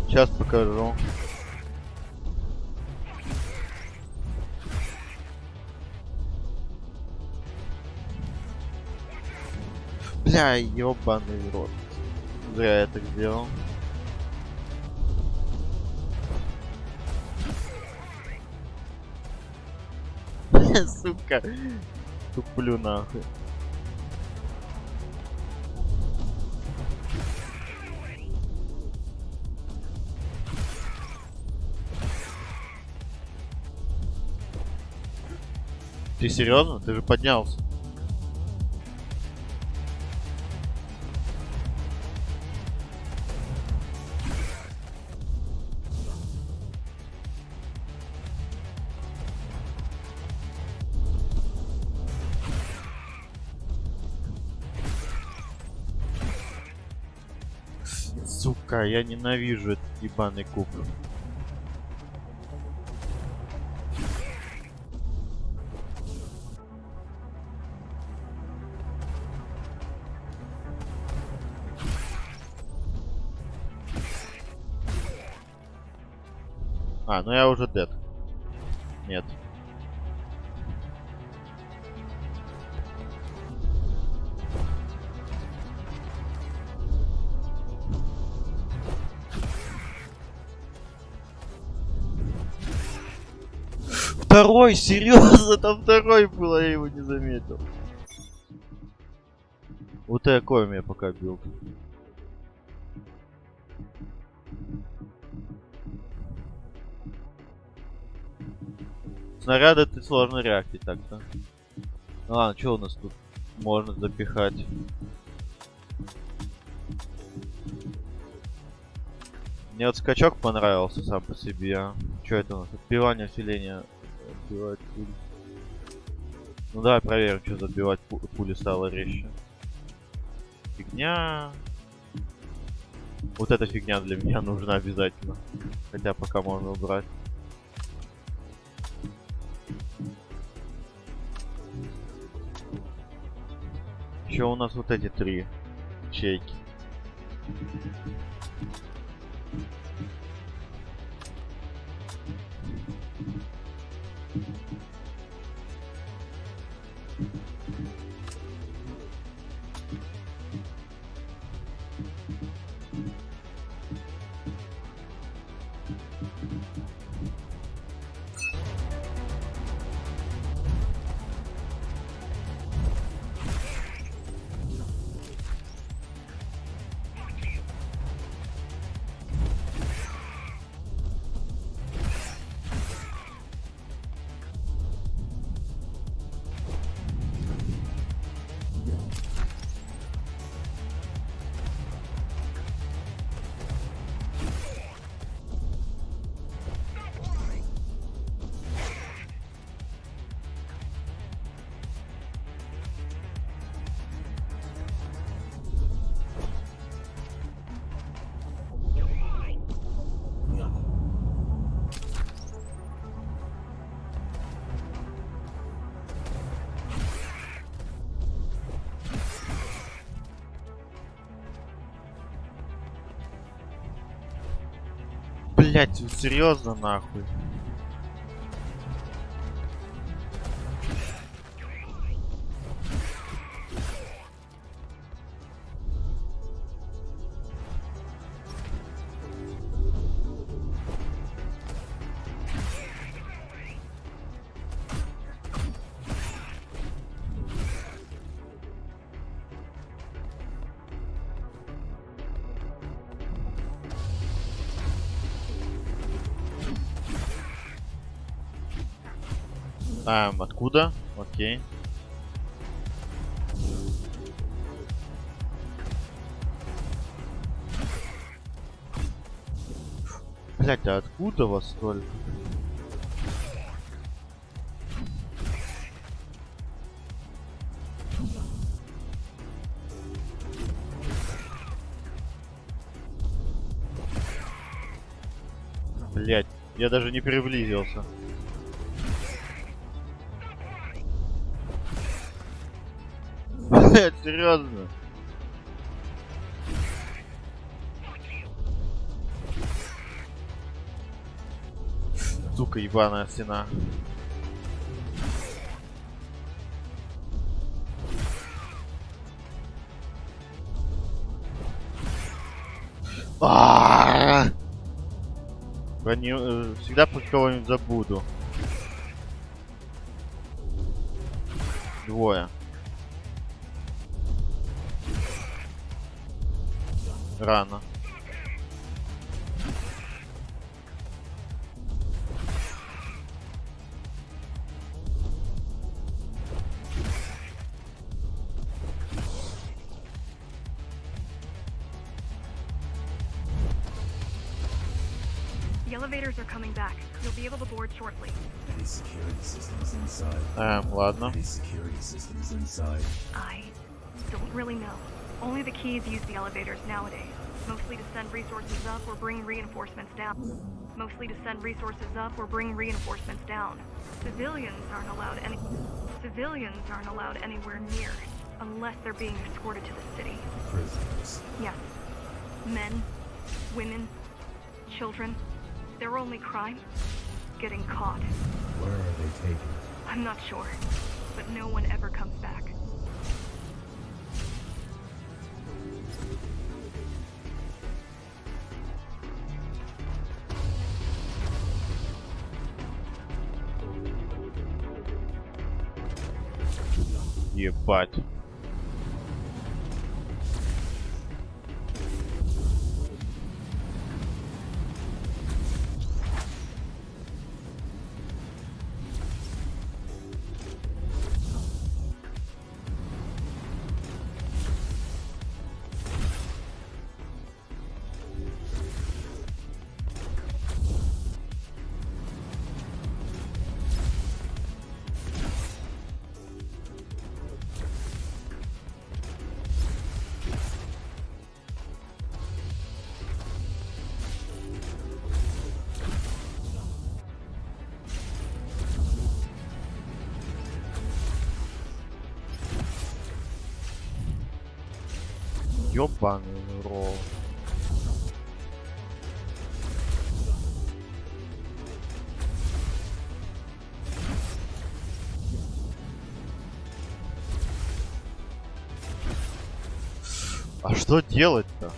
Сейчас покажу. Бля, ёбаный рот. Зря я так сделал. Сука. Туплю нахуй. Ты серьезно? Ты же поднялся. Сука, я ненавижу этот ебаный куб. А, ну я уже дед. Нет. Второй, серьезно, там второй был, я его не заметил. Вот такой у меня пока билд. Снаряды ты сложно реактить так-то. Ну ладно, что у нас тут можно запихать? Мне вот скачок понравился сам по себе. Что это у нас? Отбивание усиления. Отбивать пули. Ну давай проверим, что забивать пули стало резче. Фигня. Вот эта фигня для меня нужна обязательно. Хотя пока можно убрать. Еще у нас вот эти 3 ячейки. Блять, серьезно нахуй. Откуда? Окей. Блять, а откуда вас столько? Блять, я даже не приблизился. Нет, серьезно. Сука, ебаная стена. Всегда про кого-нибудь забуду. Двое. Рано. The elevators are coming back. You'll be able to board shortly. Any security systems inside? Ладно. Any security systems inside? I don't really know. Only the keys use the elevators nowadays. Mostly to send resources up or bring reinforcements down. Mostly to send resources up or bring reinforcements down. Civilians aren't allowed anywhere near unless they're being escorted to the city. Prisoners. Yes. Men, women, children. Their only crime? Getting caught. Where are they taken? I'm not sure, but no one ever comes back. Ебать. Ёбаный ролл. А что делать-то?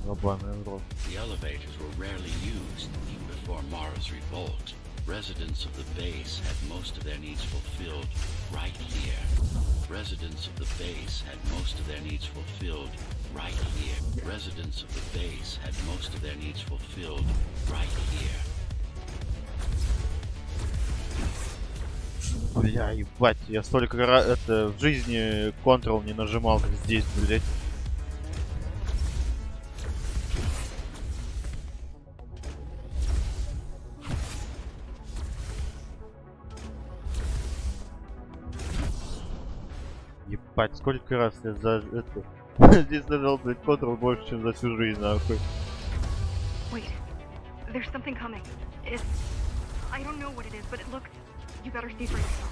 Ёбаный ролл. The elevators were rarely used even before Mara's revolt. Residents of the base had most of their needs fulfilled right here. Residents of the base had most of their needs fulfilled right here. Residents of the base had most of their needs fulfilled right here. Бля, ебать, я столько раз в жизни Ctrl не нажимал, как здесь, блять. Ебать, сколько раз я за это... Здесь нажал, блядь, Ctrl больше, чем за всю жизнь, нахуй. Wait, there's something coming. It's... I don't know what it is, but it looks... You better see for yourself.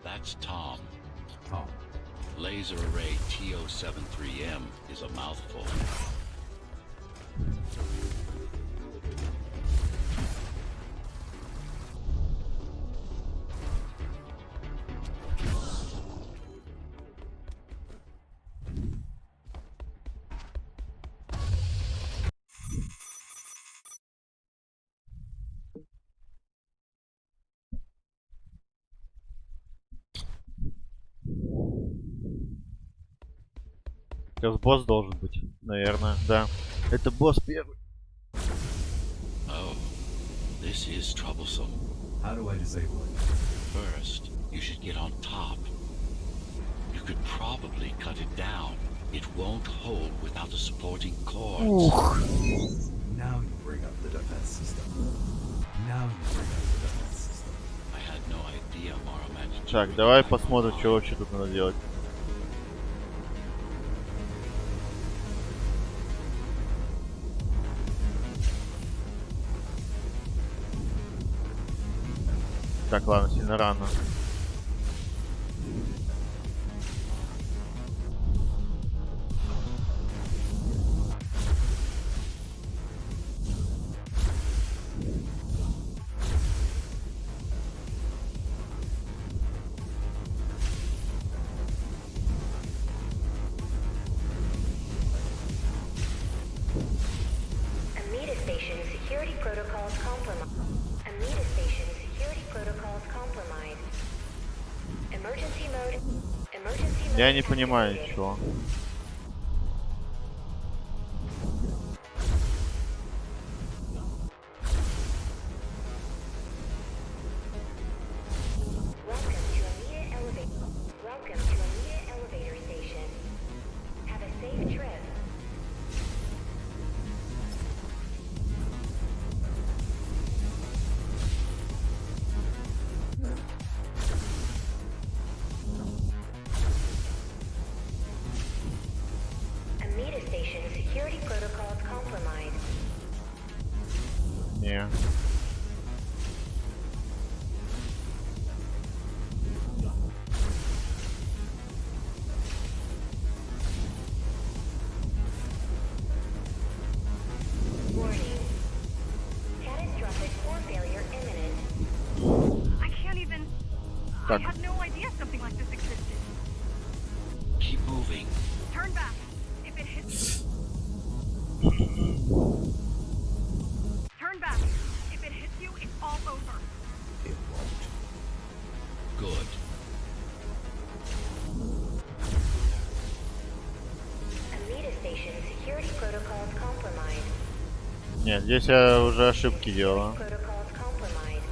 That's Tom. Tom. Laser array TO73M is a mouthful. Сейчас босс должен быть, наверное, да. Это босс первый. Oh, this is troublesome. How do I disable it? First, you should get on top. You could probably cut it down. It won't hold without the supporting cords. Now you bring up the defense system. I had no idea Mara managed to Так, давай посмотрим, что вообще тут надо делать. Так, ладно, сильно рано. Amida Station security protocols compromised. Amida Station security protocols compromised. Emergency mode. Emergency mode. Я не понимаю activated. ничего. Welcome to Amida Elevator. Welcome to Amida Elevator Station. Have a safe trip. Amida Station security protocols compromised. Не. Warning. Catastrophic core failure imminent. I can't even... I Так. had no idea something like this existed. Keep moving. Turn back. If it hits... Turn back. If it hits you, it's all over. It won't. Good. Amida Station security protocols compromised. Нет, здесь я уже ошибки делаю. Protocols compromised.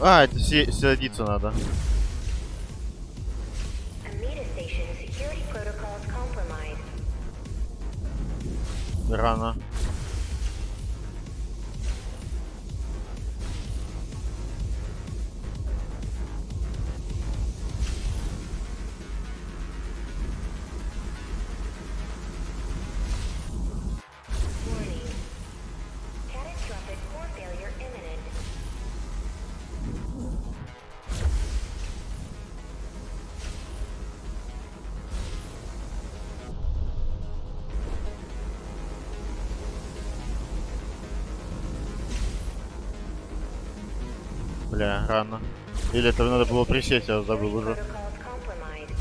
А, это садиться надо. Amida Station security protocols compromised. Рано. Warning. Catastrophic core failure imminent. Бля, рано. Или это надо было присесть, я забыл уже. Protocols compromised.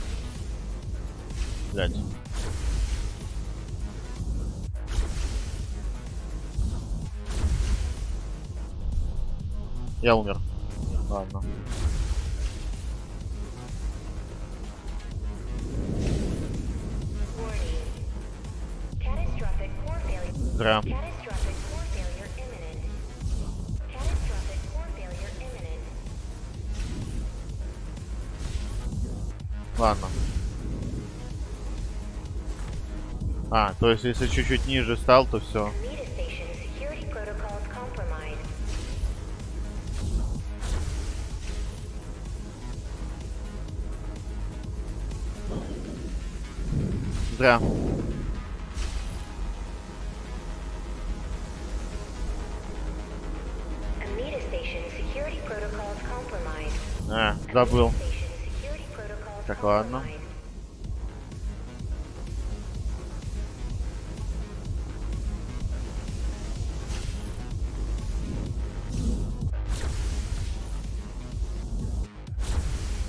Блять. Я умер. Ладно. Warning. Catastrophic core failure. Зря. Catastrophic core failure imminent. Catastrophic core failure imminent. Ладно. А, то есть если чуть-чуть ниже стал, то все. Amida Station security protocols compromised. Зря. Amida Station security protocols compromised. Забыл. Station security protocols Так, ладно. compromised.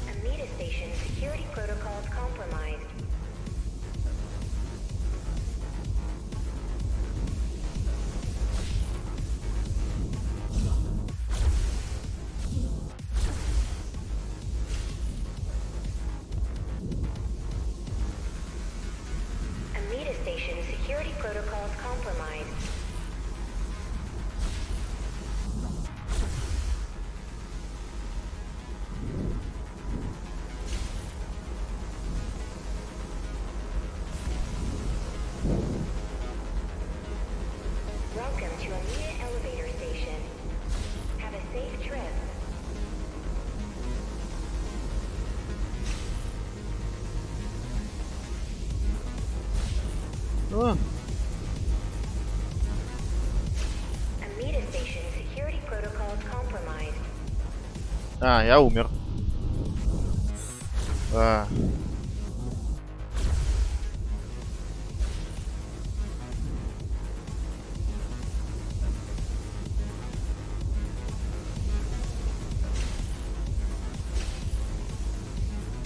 Amida Station security protocols compromised. Amida Station security protocols compromised. Welcome to Amida Elevator Station. Have a safe trip. А, Amida Station security protocols compromised. я умер. А.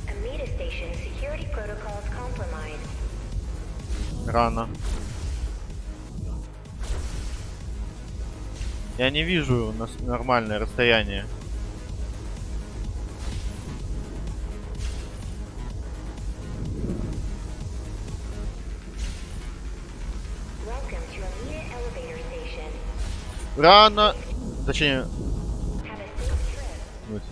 Amida Station security protocols compromised. Рано. Я не вижу нормальное расстояние. Welcome to Amida Elevator Station. Рано! Точнее, Have a safe trip. в смысле?